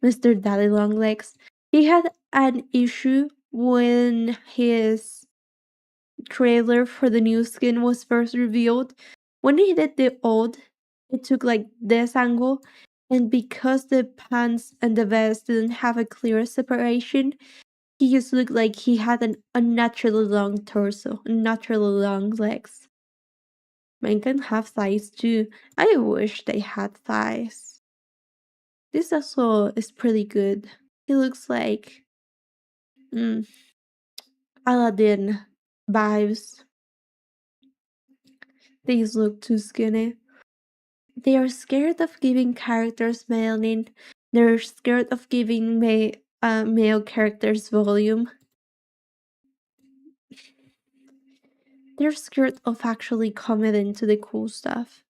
Mr. Daddy Longlegs. He had an issue when his trailer for the new skin was first revealed. When he did the old, it took like this angle, And because the pants and the vest didn't have a clear separation, he just looked like he had an unnaturally long torso, unnaturally long legs. Men can have thighs too. I wish they had thighs. This also is pretty good. He looks like Aladdin vibes. These look too skinny. They are scared of giving characters melanin. They're scared of giving male characters volume. They're scared of actually committing to the cool stuff.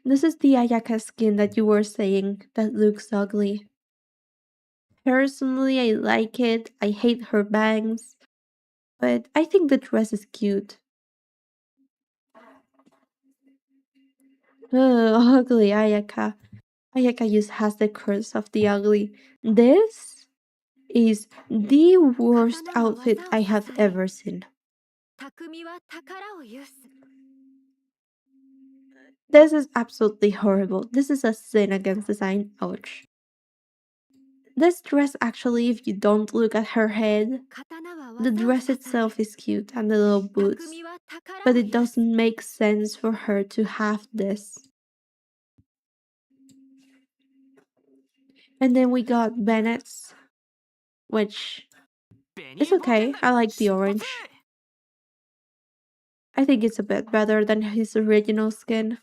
This is the Ayaka skin that you were saying that looks ugly. Personally, I like it. I hate her bangs. But I think the dress is cute. Ugh, ugly Ayaka. Ayaka just has the curse of the ugly. This is the worst outfit I have ever seen. This is absolutely horrible. This is a sin against design. Ouch. This dress actually, if you don't look at her head, the dress itself is cute and the little boots, but it doesn't make sense for her to have this. And then we got Bennett's, which is okay. I like the orange. I think it's a bit better than his original skin.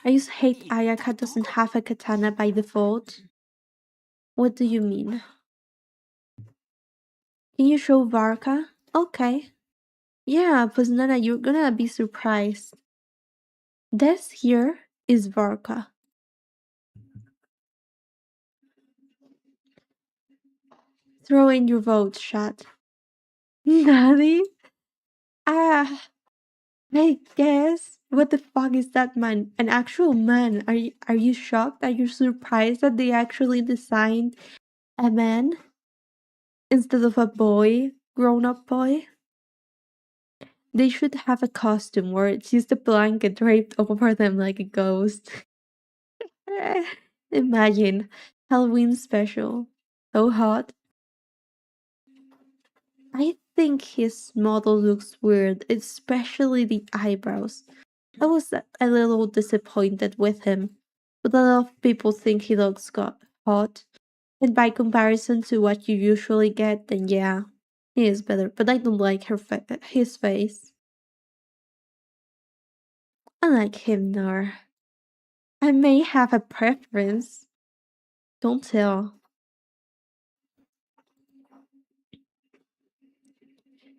I just hate Ayaka doesn't have a katana by default. What do you mean? Can you show Varka? Okay. Yeah, Nana, you're gonna be surprised. This here is Varka. Throw in your vote, chat. Daddy? Ah, I guess. What the fuck is that man? An actual man? Are you shocked? Are you surprised that they actually designed a man instead of a boy, grown-up boy? They should have a costume where it's just a blanket draped over them like a ghost. Imagine Halloween special. So hot. I think his model looks weird, especially the eyebrows. I was a little disappointed with him, but a lot of people think he looks hot. And by comparison to what you usually get, then yeah, he is better. But I don't like his face. I like him more. I may have a preference. Don't tell.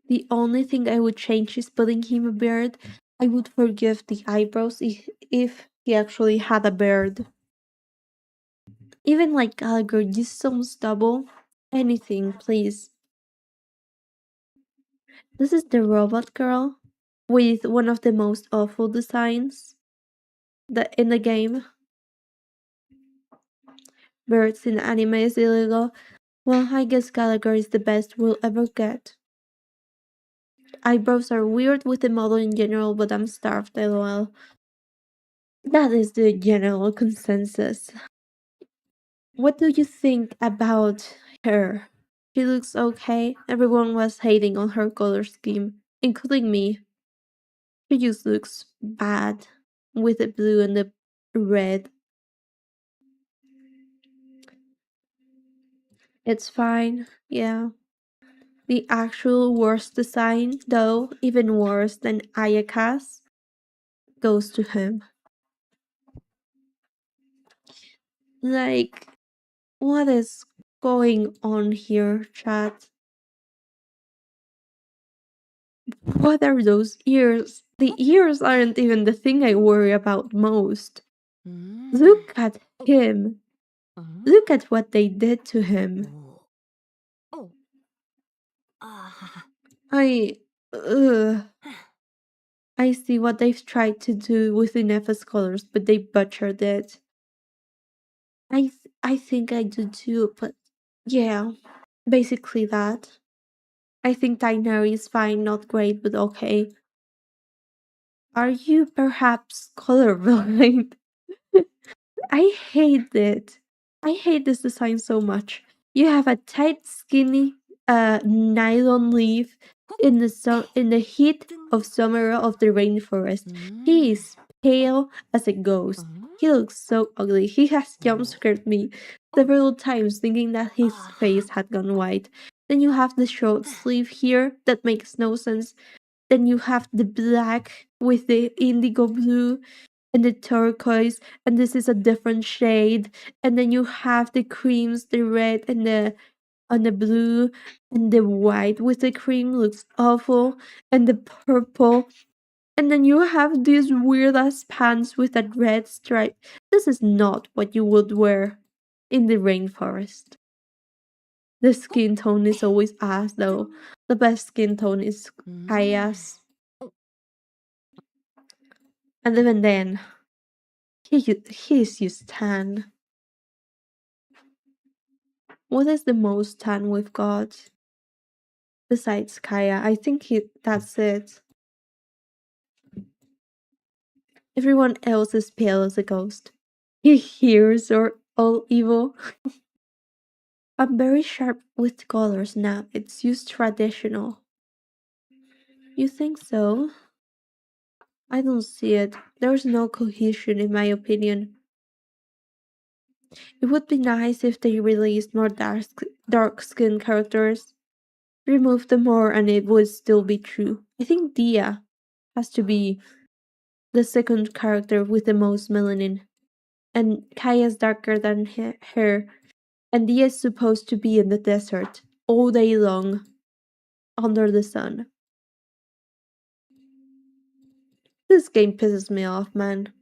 The only thing I would change is putting him a beard. I would forgive the eyebrows if he actually had a beard. Even like Gallagher, just some stubble. Anything, please. This is the robot girl with one of the most awful designs in the game. Birds in anime is illegal. Well, I guess Gallagher is the best we'll ever get. Eyebrows are weird with the model in general, but I'm starved, lol. That is the general consensus. What do you think about her? She looks okay. Everyone was hating on her color scheme, including me. She just looks bad with the blue and the red. It's fine, yeah. The actual worst design, though, even worse than Ayaka's, goes to him. Like, what is going on here, chat? What are those ears? The ears aren't even the thing I worry about most. Look at him. Look at what they did to him. I. Ugh. I see what they've tried to do with the Nefas colors, but they butchered it. I think I do too, but yeah, basically that. I think Tainari is fine, not great, but okay. Are you perhaps colorblind? I hate it. I hate this design so much. You have a tight, skinny nylon leaf in the heat of summer of the rainforest. He is pale as a ghost. He looks so ugly. He has jump scared me several times thinking that his face had gone white. Then you have the short sleeve here that makes no sense. Then you have the black with the indigo blue and the turquoise, and this is a different shade. And then you have the creams, the red and the blue, and the white with the cream looks awful, and the purple. And then you have these weird ass pants with that red stripe. This is not what you would wear in the rainforest. The skin tone is always ass though. The best skin tone is Kaya's. And even then, he's used tan. What is the most tan we've got? Besides Kaya, I think that's it. Everyone else is pale as a ghost. His ears are all evil. I'm very sharp with colors now. It's used traditional. You think so? I don't see it. There's no cohesion in my opinion. It would be nice if they released more dark skin characters. Remove them more and it would still be true. I think Dia has to be the second character with the most melanin. And Kaya's darker than her. And Dia is supposed to be in the desert all day long under the sun. This game pisses me off, man.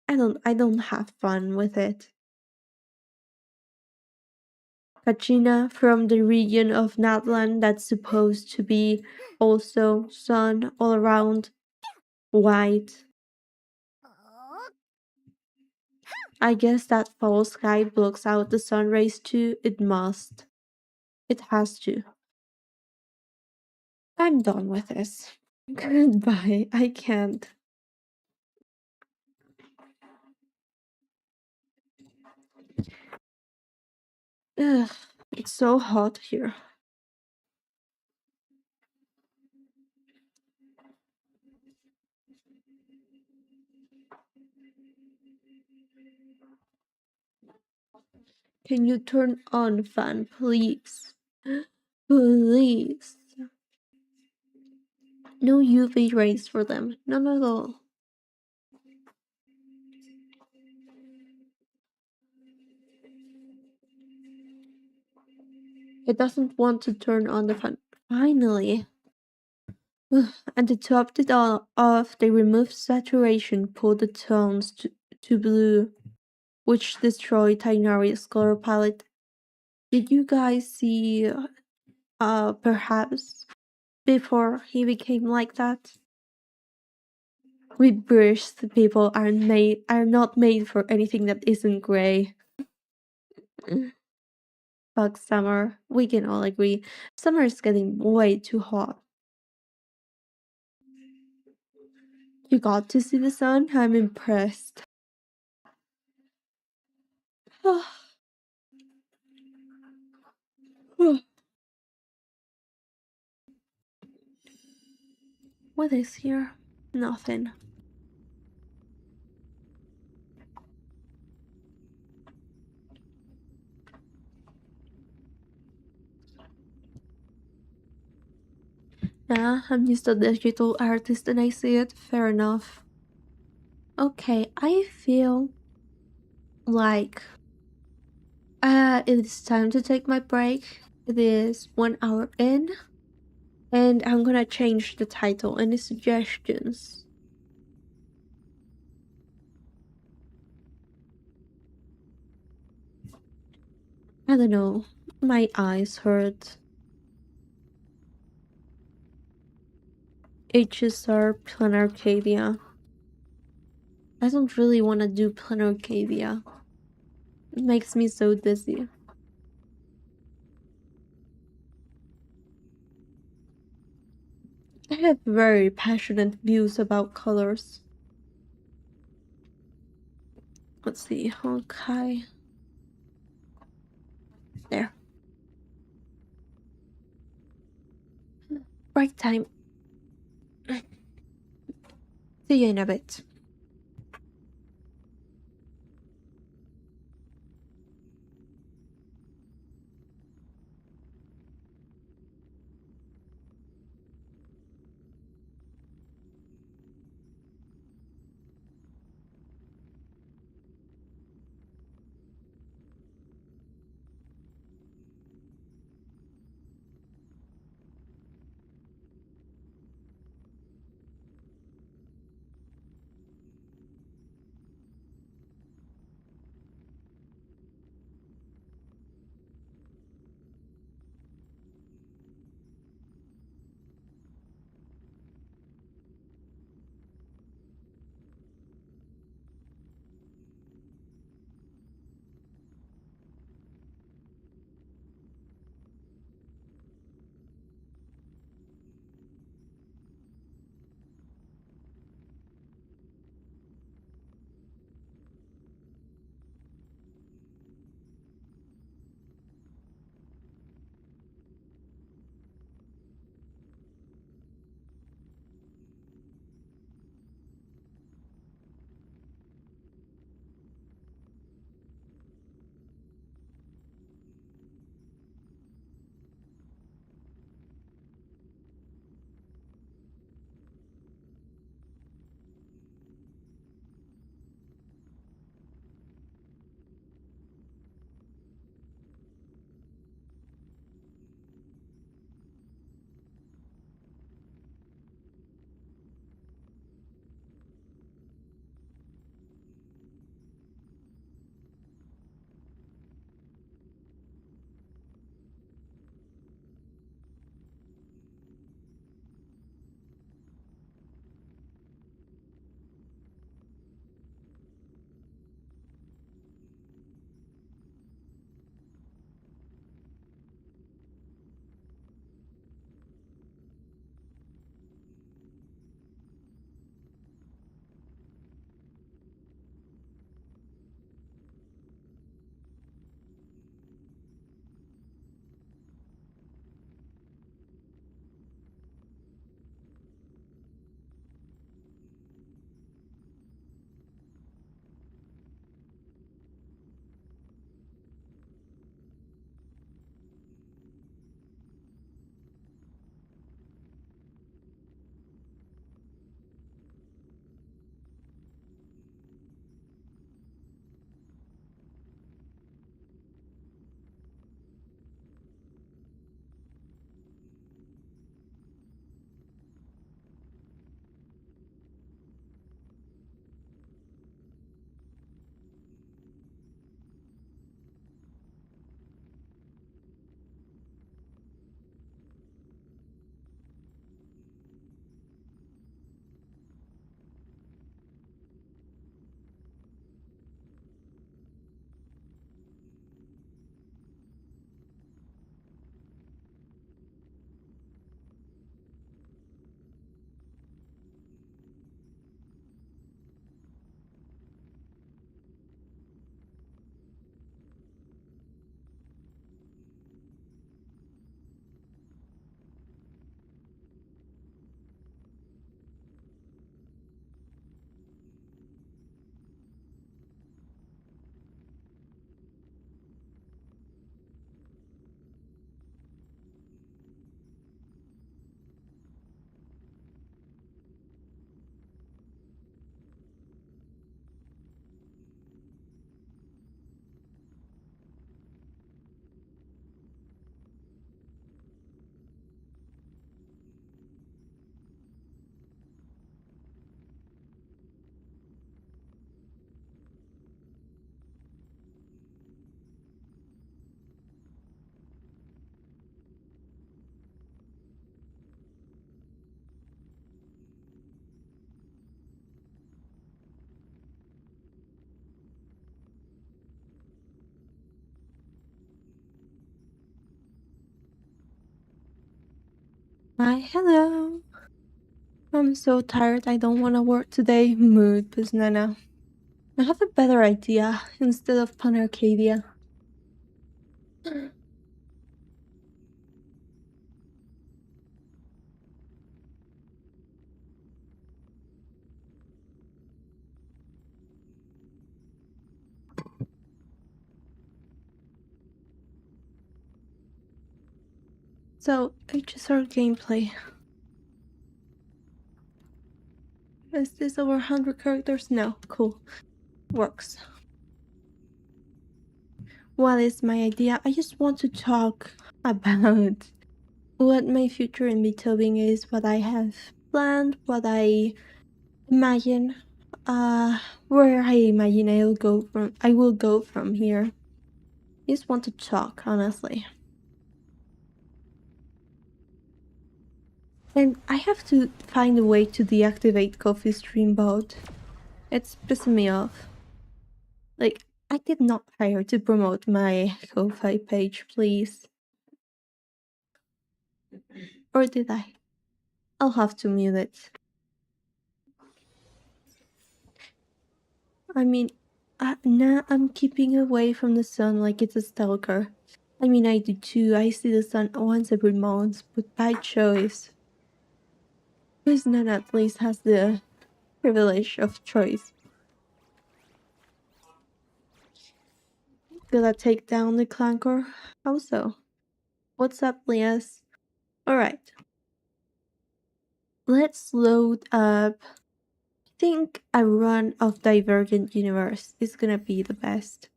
I don't have fun with it. Kachina from the region of Natlan that's supposed to be also sun all around, white. I guess that fall sky blocks out the sun rays too. It must. It has to. I'm done with this. Goodbye. I can't. Ugh, it's so hot here. Can you turn on fan, please? Please. No UV rays for them. None at all. It doesn't want to turn on the fan. Finally. And to top it all off, they removed saturation, pulled the tones to blue, which destroyed Tainari's color palette. Did you guys see, perhaps, before he became like that? We British people are not made for anything that isn't grey. Fuck summer. We can all agree. Summer is getting way too hot. You got to see the sun? I'm impressed. What is here? Nothing. Yeah, I'm just a digital artist and I see it. Fair enough. Okay, I feel like it is time to take my break. It is 1 hour in, and I'm gonna change the title. Any suggestions? I don't know. My eyes hurt. HSR Plan Arcadia. I don't really want to do Plan Arcadia. It makes me so dizzy. I have very passionate views about colors. Let's see, okay. There. Break time. See you in a bit. Hi, hello. I'm so tired, I don't wanna work today. Mood, Nana. I have a better idea instead of Pan Arcadia. So, HSR gameplay. Is this over 100 characters? No. Cool. Works. What is my idea? I just want to talk about what my future in vtubing is, what I have planned, what I imagine, where I imagine I will go from here. I just want to talk, honestly. And I have to find a way to deactivate Coffee Stream Bot. It's pissing me off. Like, I did not hire to promote my Ko-Fi page, please. Or did I? I'll have to mute it. I mean, now I'm keeping away from the sun like it's a stalker. I mean, I do too. I see the sun once every month, but by choice. Who's not at least has the privilege of choice. Did I take down the clanker? How so? What's up, Lias? Alright. Let's load up. I think a run of Divergent Universe is gonna be the best.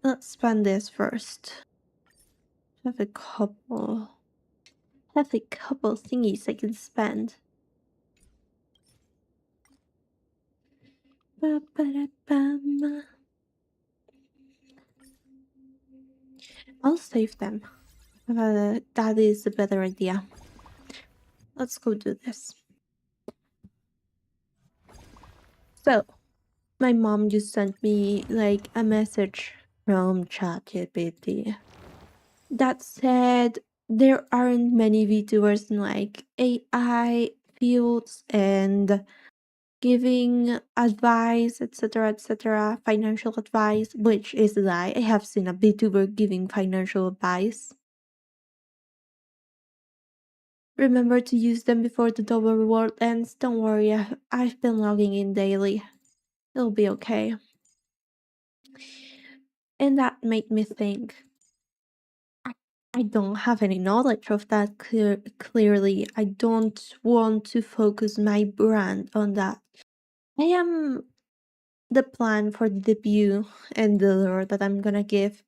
Let's spend this first. Have a couple thingies I can spend. Ba-ba-da-bum. I'll save them. That is a better idea. Let's go do this. So, my mom just sent me like a message from ChatGPT that said there aren't many VTubers in like AI fields and giving advice, etc., financial advice, which is a lie. I have seen a VTuber giving financial advice. Remember to use them before the double reward ends. Don't worry, I've been logging in daily. It'll be okay. And that made me think. I don't have any knowledge of that clearly. I don't want to focus my brand on that. I am the plan for the debut and the lure that I'm gonna give.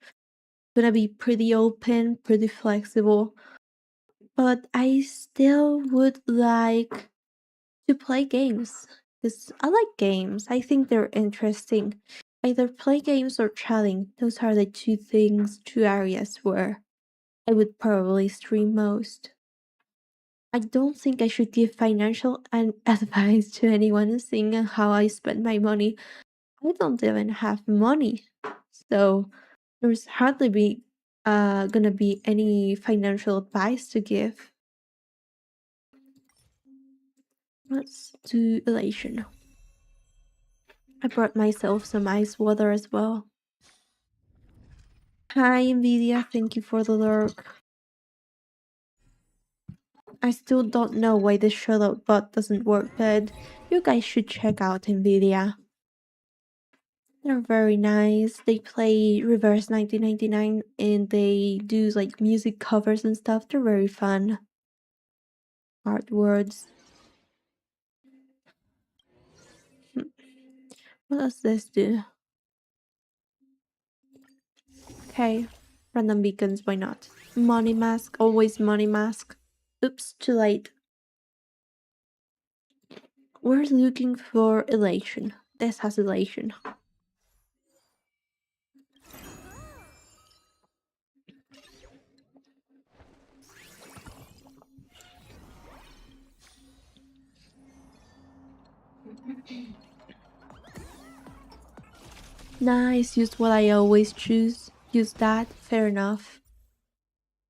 Gonna be pretty open, pretty flexible. But I still would like to play games. Because I like games. I think they're interesting. Either play games or chatting. Those are the two areas where I would probably stream most. I don't think I should give financial advice to anyone seeing how I spend my money. I don't even have money. So there's hardly gonna be any financial advice to give. Let's do elation. I brought myself some ice water as well. Hi Nvidia, thank you for the lurk. I still don't know why the shoutout bot doesn't work, but you guys should check out Nvidia. They're very nice. They play Reverse 1999 and they do like music covers and stuff. They're very fun. Hard words. What does this do? Okay. Random beacons, why not? Money mask, always money mask. Oops, too late. We're looking for elation. This has elation. Nice, used what I always choose. Use that, fair enough.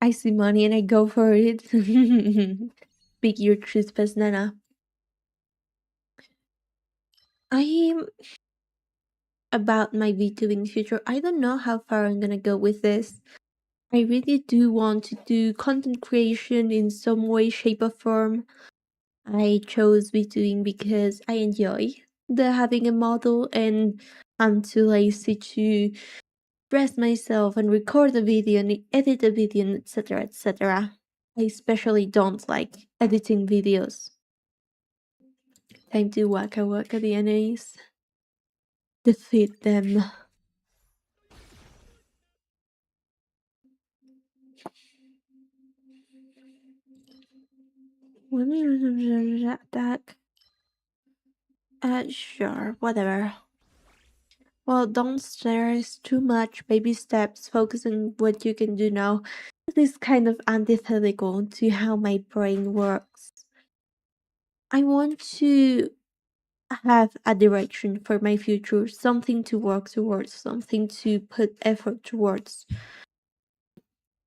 I see money and I go for it. Speak your truth, Nana. I'm about my VTubing future. I don't know how far I'm gonna go with this. I really do want to do content creation in some way, shape, or form. I chose VTubing because I enjoy the having a model and I'm too lazy to dress myself and record a video and edit a video, etc. etc. I especially don't like editing videos. Time to waka waka the enemies. Defeat them. Attack. Sure, whatever. Well, don't stress too much. Baby steps. Focus on what you can do now. This is kind of antithetical to how my brain works. I want to have a direction for my future, something to work towards, something to put effort towards.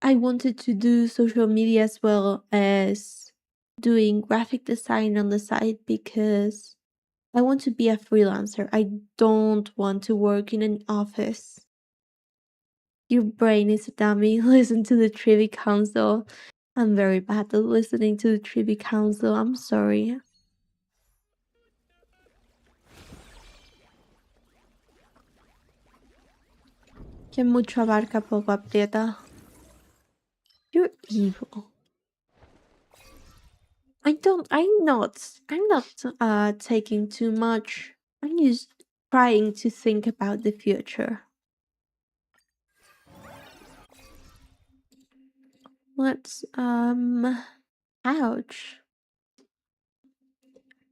I wanted to do social media as well as doing graphic design on the side because I want to be a freelancer. I don't want to work in an office. Your brain is a dummy. Listen to the Trivia Council. I'm very bad at listening to the Trivia Council. I'm sorry. Que mucho abarca, poco aprieta. You're evil. I'm not taking too much. I'm just trying to think about the future. Let's ouch.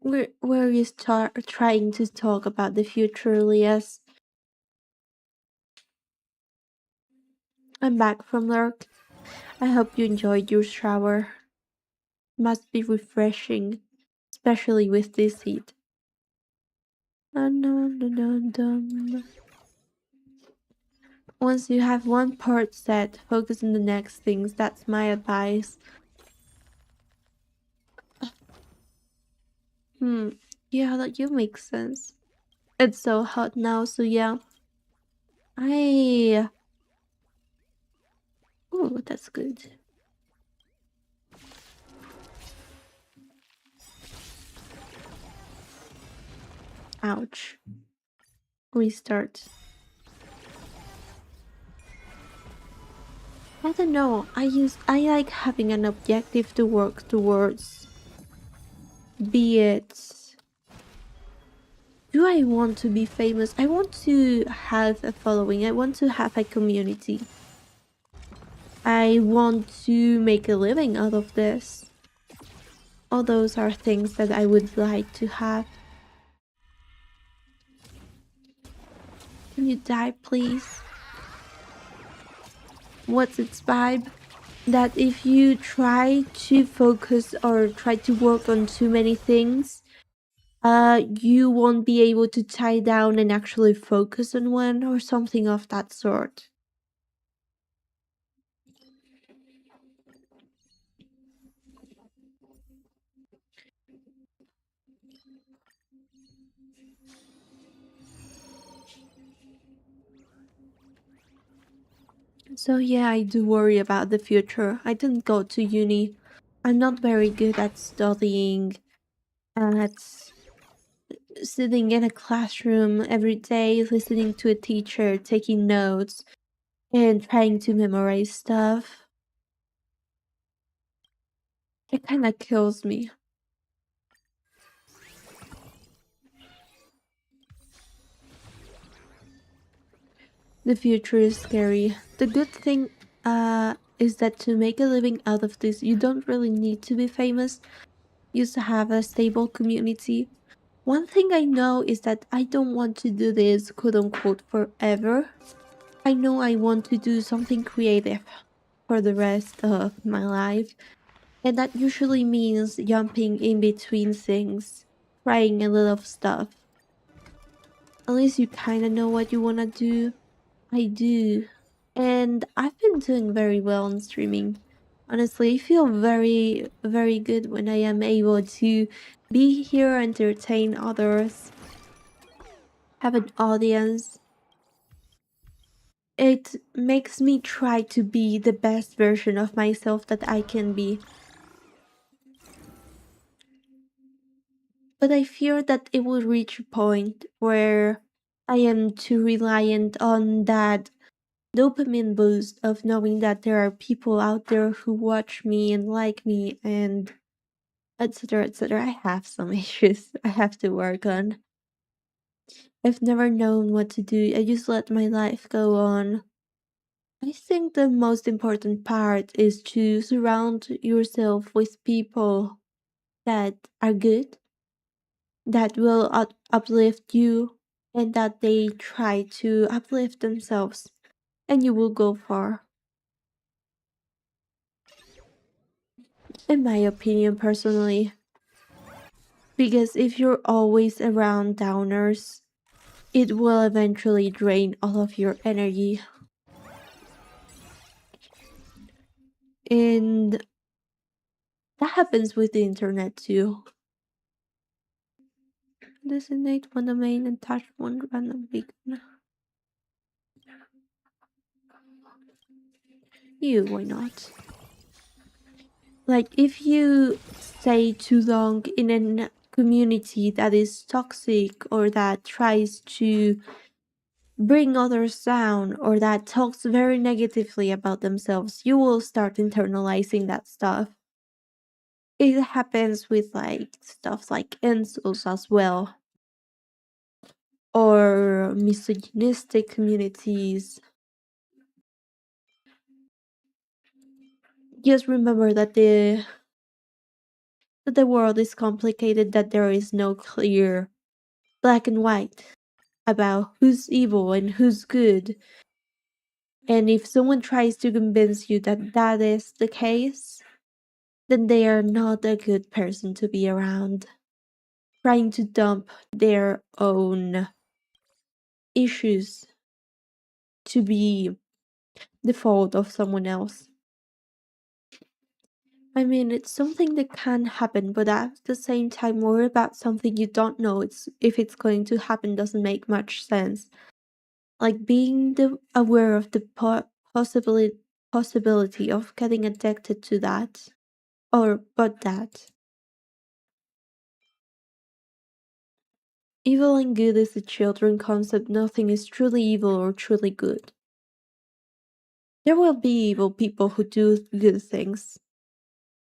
Where you start trying to talk about the future, Elias. I'm back from work. I hope you enjoyed your shower. Must be refreshing, especially with this heat. Once you have one part set, focus on the next things. That's my advice. Yeah, that you make sense. It's so hot now, so yeah. Oh, that's good. Ouch. Restart. I don't know. I like having an objective to work towards. Be it, do I want to be famous? I want to have a following. I want to have a community. I want to make a living out of this. All those are things that I would like to have. Can you die, please? What's its vibe? That if you try to focus or try to work on too many things, you won't be able to tie down and actually focus on one or something of that sort. So yeah, I do worry about the future. I didn't go to uni. I'm not very good at studying, at sitting in a classroom every day, listening to a teacher, taking notes, and trying to memorize stuff. It kind of kills me. The future is scary. The good thing is that to make a living out of this, you don't really need to be famous. You just have a stable community. One thing I know is that I don't want to do this quote unquote forever. I know I want to do something creative for the rest of my life. And that usually means jumping in between things, trying a lot of stuff. At least you kinda know what you wanna do. I do. And I've been doing very well on streaming. Honestly, I feel very, very good when I am able to be here, entertain others, have an audience. It makes me try to be the best version of myself that I can be. But I fear that it will reach a point where I am too reliant on that dopamine boost of knowing that there are people out there who watch me and like me and etc etc. I have some issues I have to work on. I've never known what to do. I just let my life go on. I think the most important part is to surround yourself with people that are good, that will uplift you, and that they try to uplift themselves, and you will go far. In my opinion, personally. Because if you're always around downers, it will eventually drain all of your energy. And that happens with the internet too. Designate one domain and touch one random beacon. Why not? Like, if you stay too long in a community that is toxic or that tries to bring others down or that talks very negatively about themselves, you will start internalizing that stuff. It happens with like stuff like incels as well, or misogynistic communities. Just remember that the world is complicated, that there is no clear black and white about who's evil and who's good. And if someone tries to convince you that that is the case, then they are not a good person to be around. Trying to dump their own issues to be the fault of someone else. I mean, it's something that can happen, but at the same time, worry about something you don't know if it's going to happen doesn't make much sense. Like being aware of the possibility of getting addicted to that, or but that. Evil and good is a children concept. Nothing is truly evil or truly good. There will be evil people who do good things.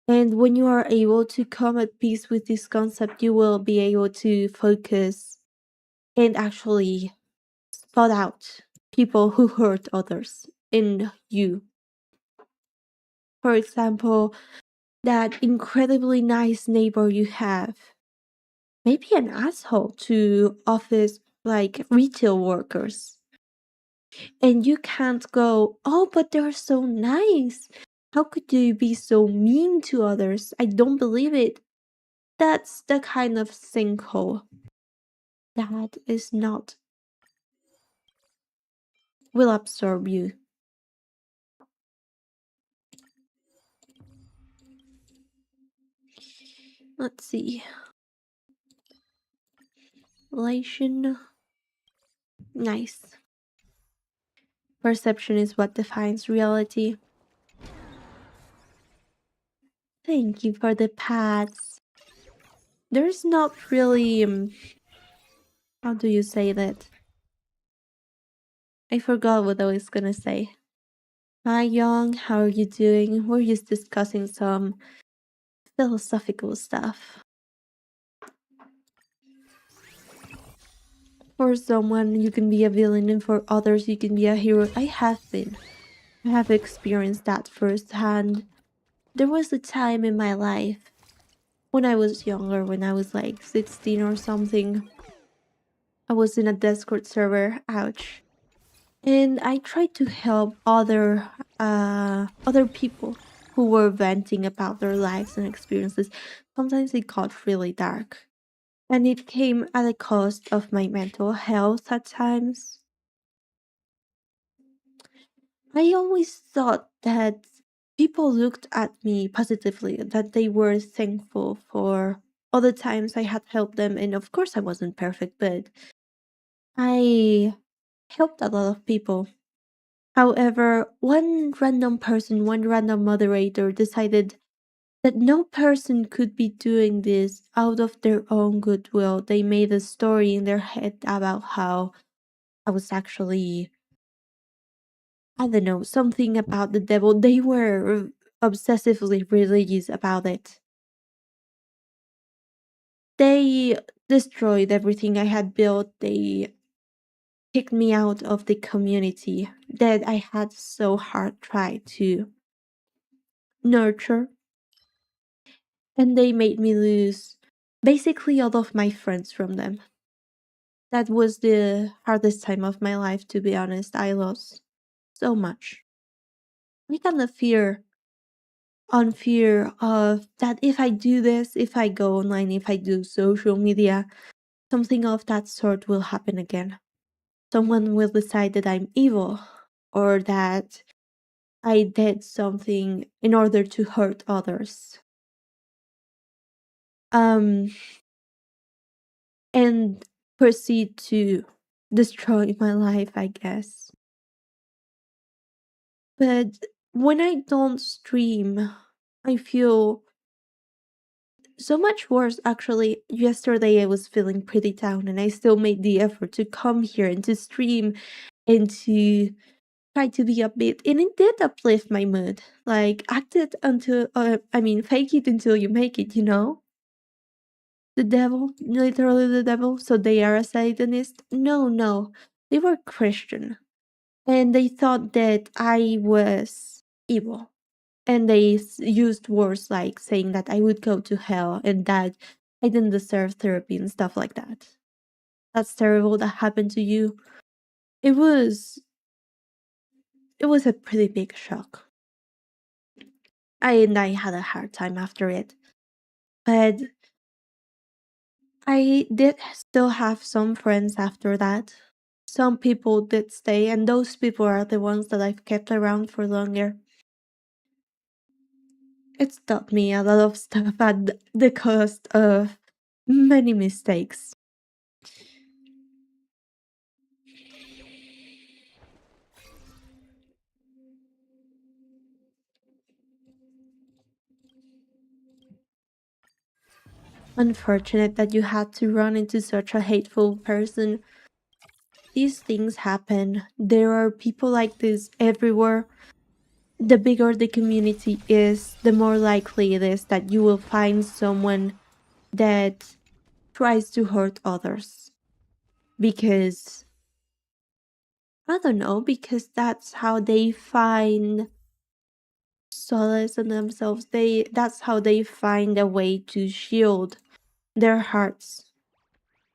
And when you are able to come at peace with this concept, you will be able to focus and actually spot out people who hurt others in you. For example, that incredibly nice neighbor you have may be an asshole to office like retail workers. And you can't go, oh, but they're so nice. How could you be so mean to others? I don't believe it. That's the kind of sinkhole that is not will absorb you. Let's see. Relation. Nice. Perception is what defines reality. Thank you for the pats. There's not really. How do you say that? I forgot what I was gonna say. Hi, Young. How are you doing? We're just discussing some philosophical stuff. For someone, you can be a villain, and for others, you can be a hero. I have been. I have experienced that firsthand. There was a time in my life when I was younger, when I was like 16 or something. I was in a Discord server, ouch. And I tried to help other people who were venting about their lives and experiences. Sometimes it got really dark. And it came at the cost of my mental health at times. I always thought that people looked at me positively, that they were thankful for all the times I had helped them. And of course, I wasn't perfect, but I helped a lot of people. However, one random person, one random moderator decided that no person could be doing this out of their own goodwill. They made a story in their head about how I was actually, I don't know, something about the devil. They were obsessively religious about it. They destroyed everything I had built. They kicked me out of the community that I had so hard tried to nurture. And they made me lose basically all of my friends from them. That was the hardest time of my life, to be honest. I lost so much. I kind of fear of that if I do this, if I go online, if I do social media, something of that sort will happen again. Someone will decide that I'm evil or that I did something in order to hurt others. Um, and proceed to destroy my life, I guess. But when I don't stream, I feel so much worse. Actually, yesterday I was feeling pretty down and I still made the effort to come here and to stream and to try to be upbeat. And it did uplift my mood. Like, act it until, fake it until you make it, you know? The devil, literally the devil. So they are a Satanist? No, no. They were Christian. And they thought that I was evil. And they used words like saying that I would go to hell and that I didn't deserve therapy and stuff like that. That's terrible that happened to you. It was a pretty big shock. I had a hard time after it. But I did still have some friends after that. Some people did stay, and those people are the ones that I've kept around for longer. It's taught me a lot of stuff at the cost of many mistakes. Unfortunate that you had to run into such a hateful person. These things happen. There are people like this everywhere. The bigger the community is, the more likely it is that you will find someone that tries to hurt others. Because, I don't know, because that's how they find solace in themselves. That's how they find a way to shield their hearts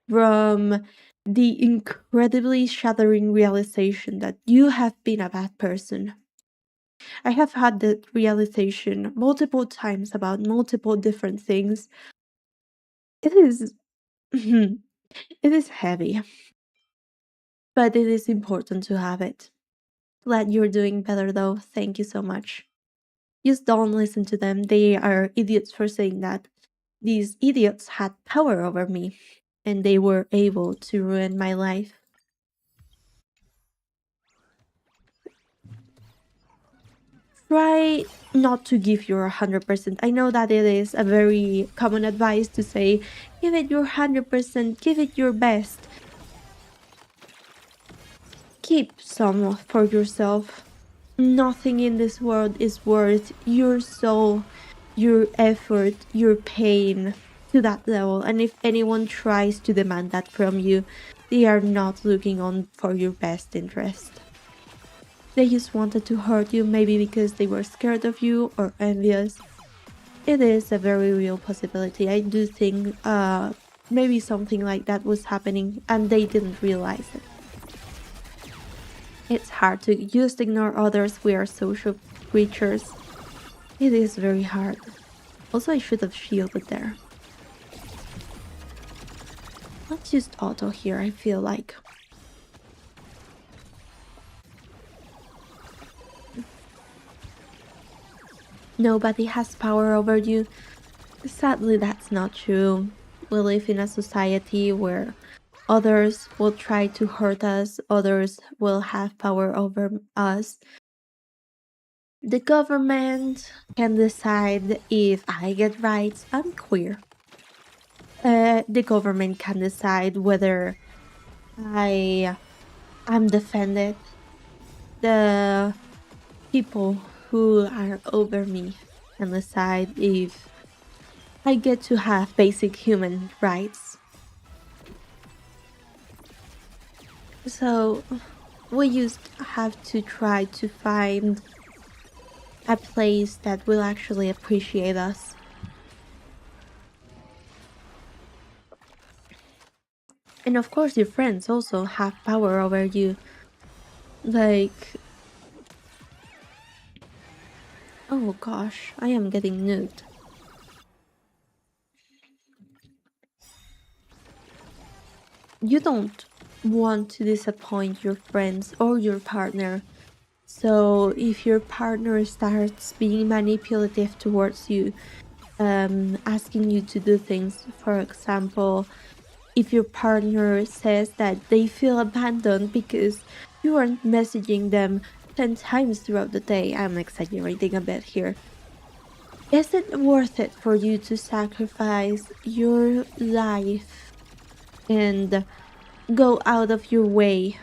from the incredibly shattering realization that you have been a bad person. I have had that realization multiple times about multiple different things. It is it is heavy, but it is important to have it. Glad you're doing better though. Thank you so much. Just don't listen to them. They are idiots for saying that. These idiots had power over me, and they were able to ruin my life. Try not to give your 100%. I know that it is a very common advice to say, give it your 100%, give it your best. Keep some for yourself. Nothing in this world is worth your soul, your effort, your pain to that level. And if anyone tries to demand that from you, they are not looking on for your best interest. They just wanted to hurt you, maybe because they were scared of you or envious. It is a very real possibility. I do think maybe something like that was happening and they didn't realize it. It's hard to just ignore others. We are social creatures. It is very hard. Also, I should have shielded there. Let's just auto here, I feel like. nobody has power over you. Sadly, that's not true. We live in a society where others will try to hurt us, others will have power over us. The government can decide if I get rights. I'm queer. The government can decide whether I am defended. The people who are over me can decide if I get to have basic human rights. So we just have to try to find a place that will actually appreciate us. And of course, your friends also have power over you. Like, oh gosh, I am getting nuked. You don't want to disappoint your friends or your partner. So if your partner starts being manipulative towards you, asking you to do things, for example, if your partner says that they feel abandoned because you aren't messaging them 10 times throughout the day, I'm exaggerating a bit here. Is it worth it for you to sacrifice your life and go out of your way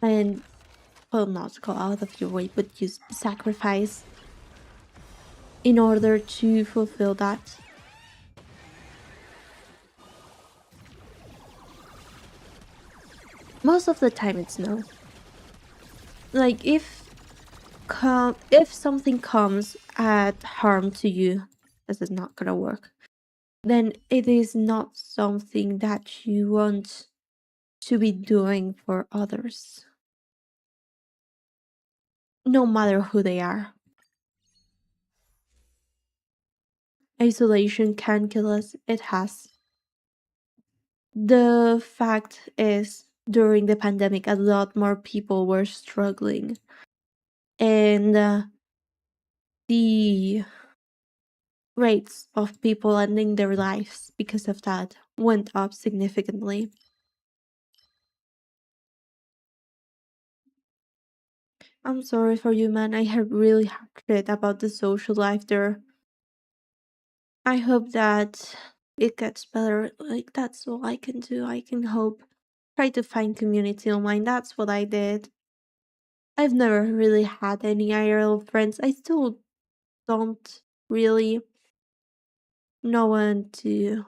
and, well, not go out of your way, but just sacrifice in order to fulfill that? Most of the time, it's no. Like, if something comes at harm to you, this is not gonna work, then it is not something that you want to be doing for others, no matter who they are. Isolation can kill us, it has. The fact is, during the pandemic, a lot more people were struggling, and the rates of people ending their lives because of that went up significantly. I'm sorry for you, man. I have really heard about the social life there. I hope that it gets better. Like, that's all I can do. I can hope. Try to find community online. That's what I did. I've never really had any IRL friends. I still don't really know one to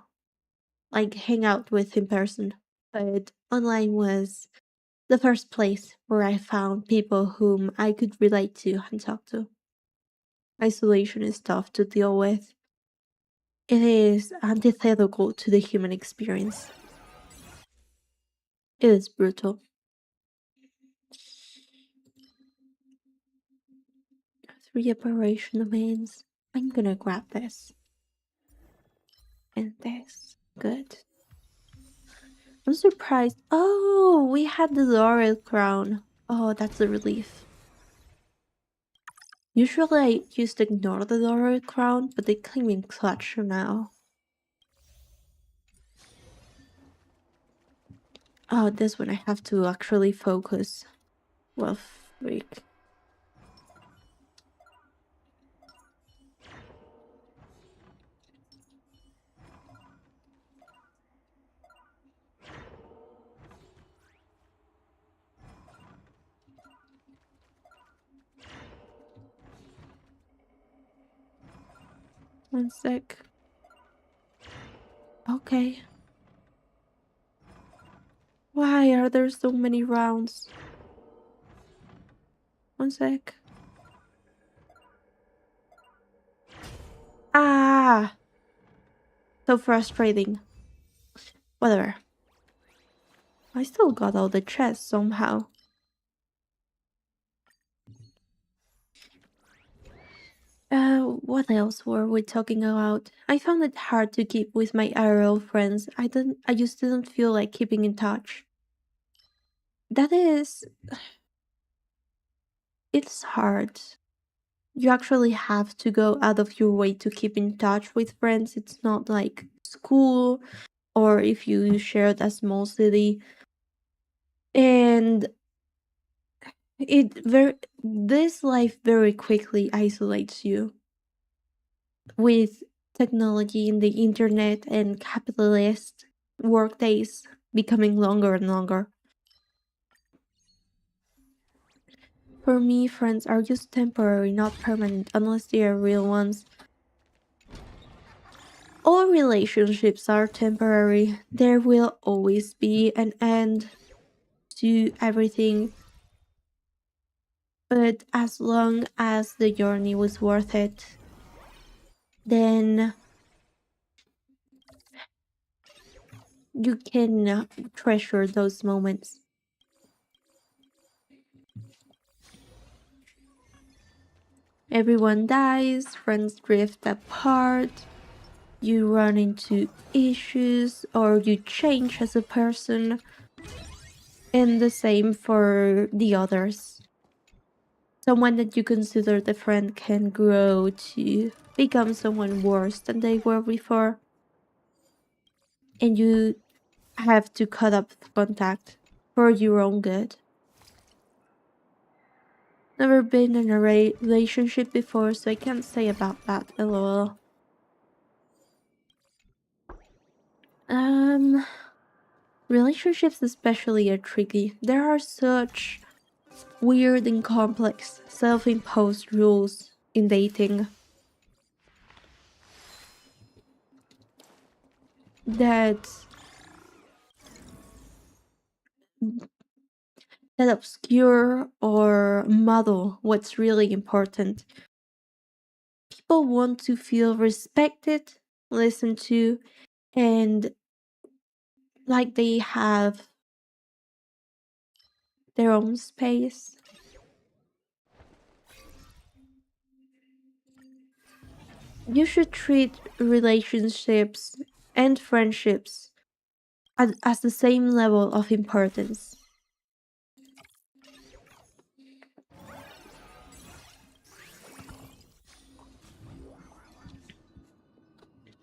like hang out with in person. But online was the first place where I found people whom I could relate to and talk to. Isolation is tough to deal with. It is antithetical to the human experience. It is brutal. 3 operation domains. I'm gonna grab this. And this. Good. I'm surprised. Oh, we had the laurel crown. Oh, that's a relief. Usually I used to ignore the laurel crown, but they came in clutch now. Oh, this one I have to actually focus. Well, freak. 1 sec. Okay. Why are there so many rounds? 1 sec. Ah! So frustrating. Whatever. I still got all the chests somehow. What else were we talking about? I found it hard to keep with my IRL friends. I just didn't feel like keeping in touch. That is, it's hard. You actually have to go out of your way to keep in touch with friends. It's not like school or if you shared a small city. And this life very quickly isolates you with technology and the internet and capitalist workdays becoming longer and longer. For me, friends are just temporary, not permanent, unless they are real ones. All relationships are temporary. There will always be an end to everything. But as long as the journey was worth it, then you can treasure those moments. Everyone dies, friends drift apart, you run into issues, or you change as a person, and the same for the others. Someone that you consider the friend can grow to become someone worse than they were before, and you have to cut up contact for your own good. Never been in a relationship before, so I can't say about that. LOL. Um, Relationships especially are tricky. There are such weird and complex self-imposed rules in dating that obscure or muddle what's really important. People want to feel respected, listened to, and like they have their own space. You should treat relationships and friendships as the same level of importance.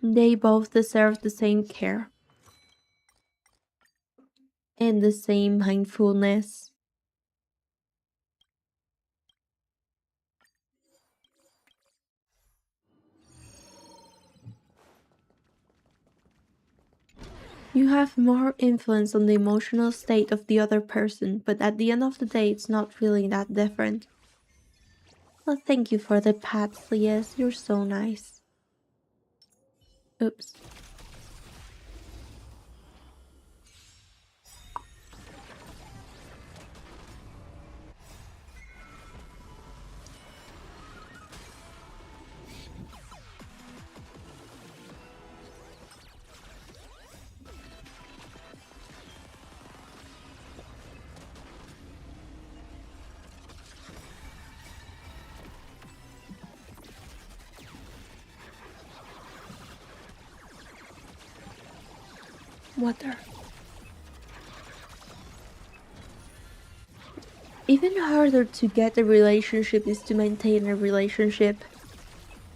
They both deserve the same care and the same mindfulness. You have more influence on the emotional state of the other person, but at the end of the day, it's not really that different. Well, thank you for the pats, Lias. You're so nice. Oops. Water. Even harder to get a relationship is to maintain a relationship.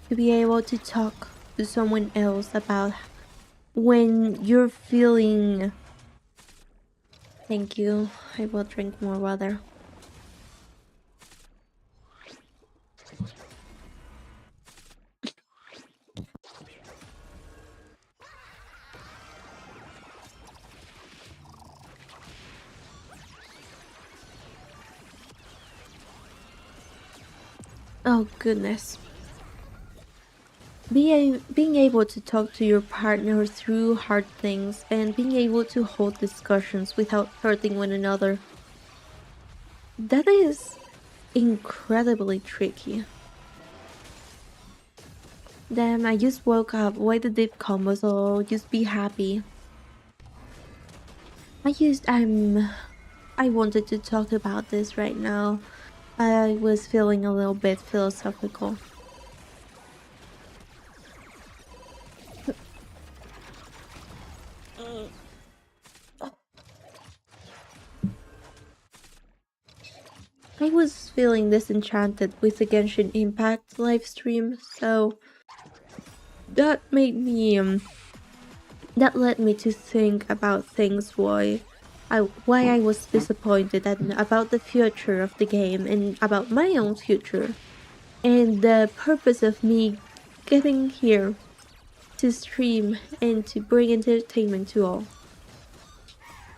To be able to talk to someone else about when you're feeling. Thank you. I will drink more water. Oh goodness. Being able to talk to your partner through hard things and being able to hold discussions without hurting one another. That is incredibly tricky. Damn, I just woke up. Why the deep combo? So just be happy. I wanted to talk about this right now. I was feeling a little bit philosophical. I was feeling disenchanted with the Genshin Impact livestream, so that made me that led me to think about things why I was disappointed and about the future of the game and about my own future and the purpose of me getting here to stream and to bring entertainment to all.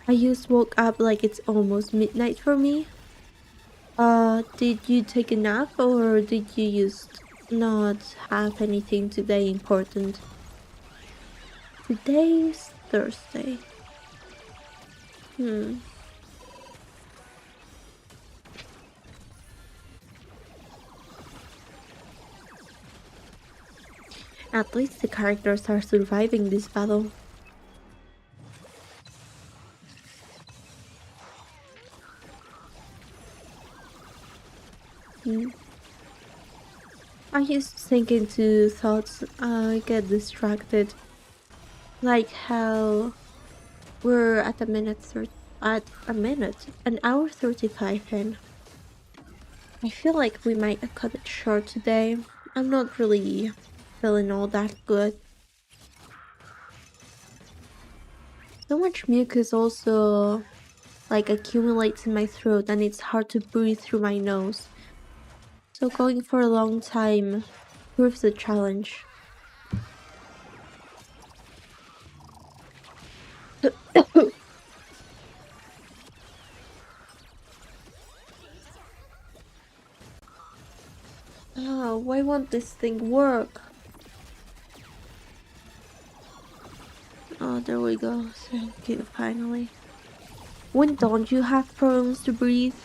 I just woke up like it's almost midnight for me. Did you take a nap or did you just not have anything today important? Today's Thursday. Hmm. At least the characters are surviving this battle. Hmm. I used to sink into thoughts, I get distracted. Like how we're at an hour 35 in. I feel like we might cut it short today. I'm not really feeling all that good. So much mucus also like accumulates in my throat and it's hard to breathe through my nose. So going for a long time proves a challenge. Oh, why won't this thing work? Oh, there we go. Thank you, finally. When don't you have problems to breathe?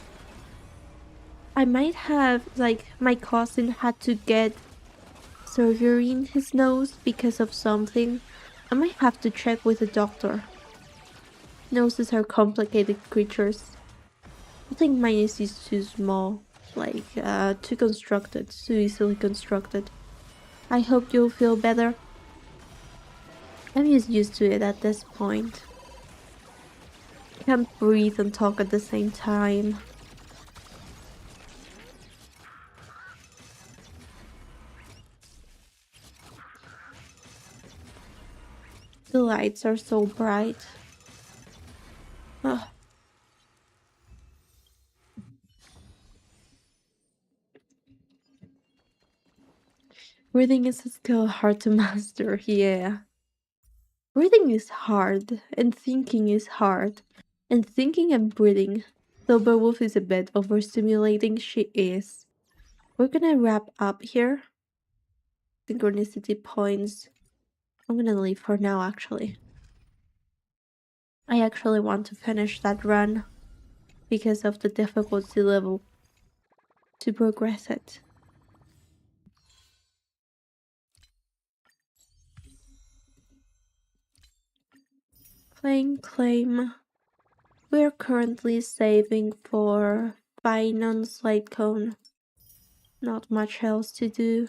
I might have, like, my cousin had to get surgery in his nose because of something. I might have to check with a doctor. Noses are complicated creatures. I think mine is just too small, like, too constructed, too easily constructed. I hope you'll feel better. I'm just used to it at this point. Can't breathe and talk at the same time. The lights are so bright. Ugh. Breathing is a skill hard to master, yeah. Breathing is hard, and thinking is hard. And thinking and breathing. Silverwolf is a bit overstimulating, she is. We're gonna wrap up here. Synchronicity points. I'm gonna leave for now, actually. I actually want to finish that run because of the difficulty level to progress it. Playing claim. We're currently saving for finance light cone. Not much else to do.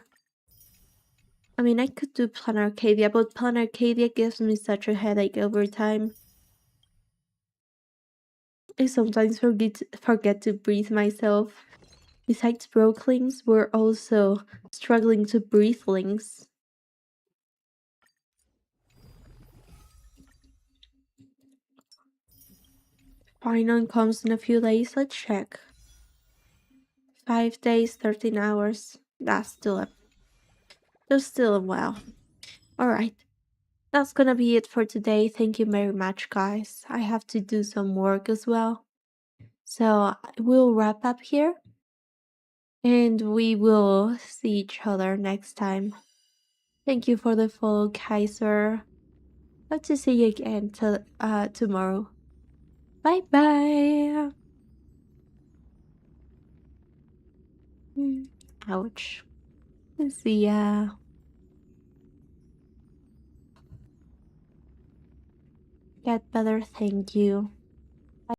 I mean, I could do Plan Arcadia, but Plan Arcadia gives me such a headache over time. I sometimes forget to breathe myself. Besides Brooklings, we're also struggling to breathe links. Final comes in a few days, let's check. 5 days, 13 hours. That's still a while. Alright. That's gonna be it for today. Thank you very much, guys. I have to do some work as well. So we'll wrap up here. And we will see each other next time. Thank you for the follow, Kaiser. Hope to see you again tomorrow. Bye bye. Ouch. See ya. Get better, thank you.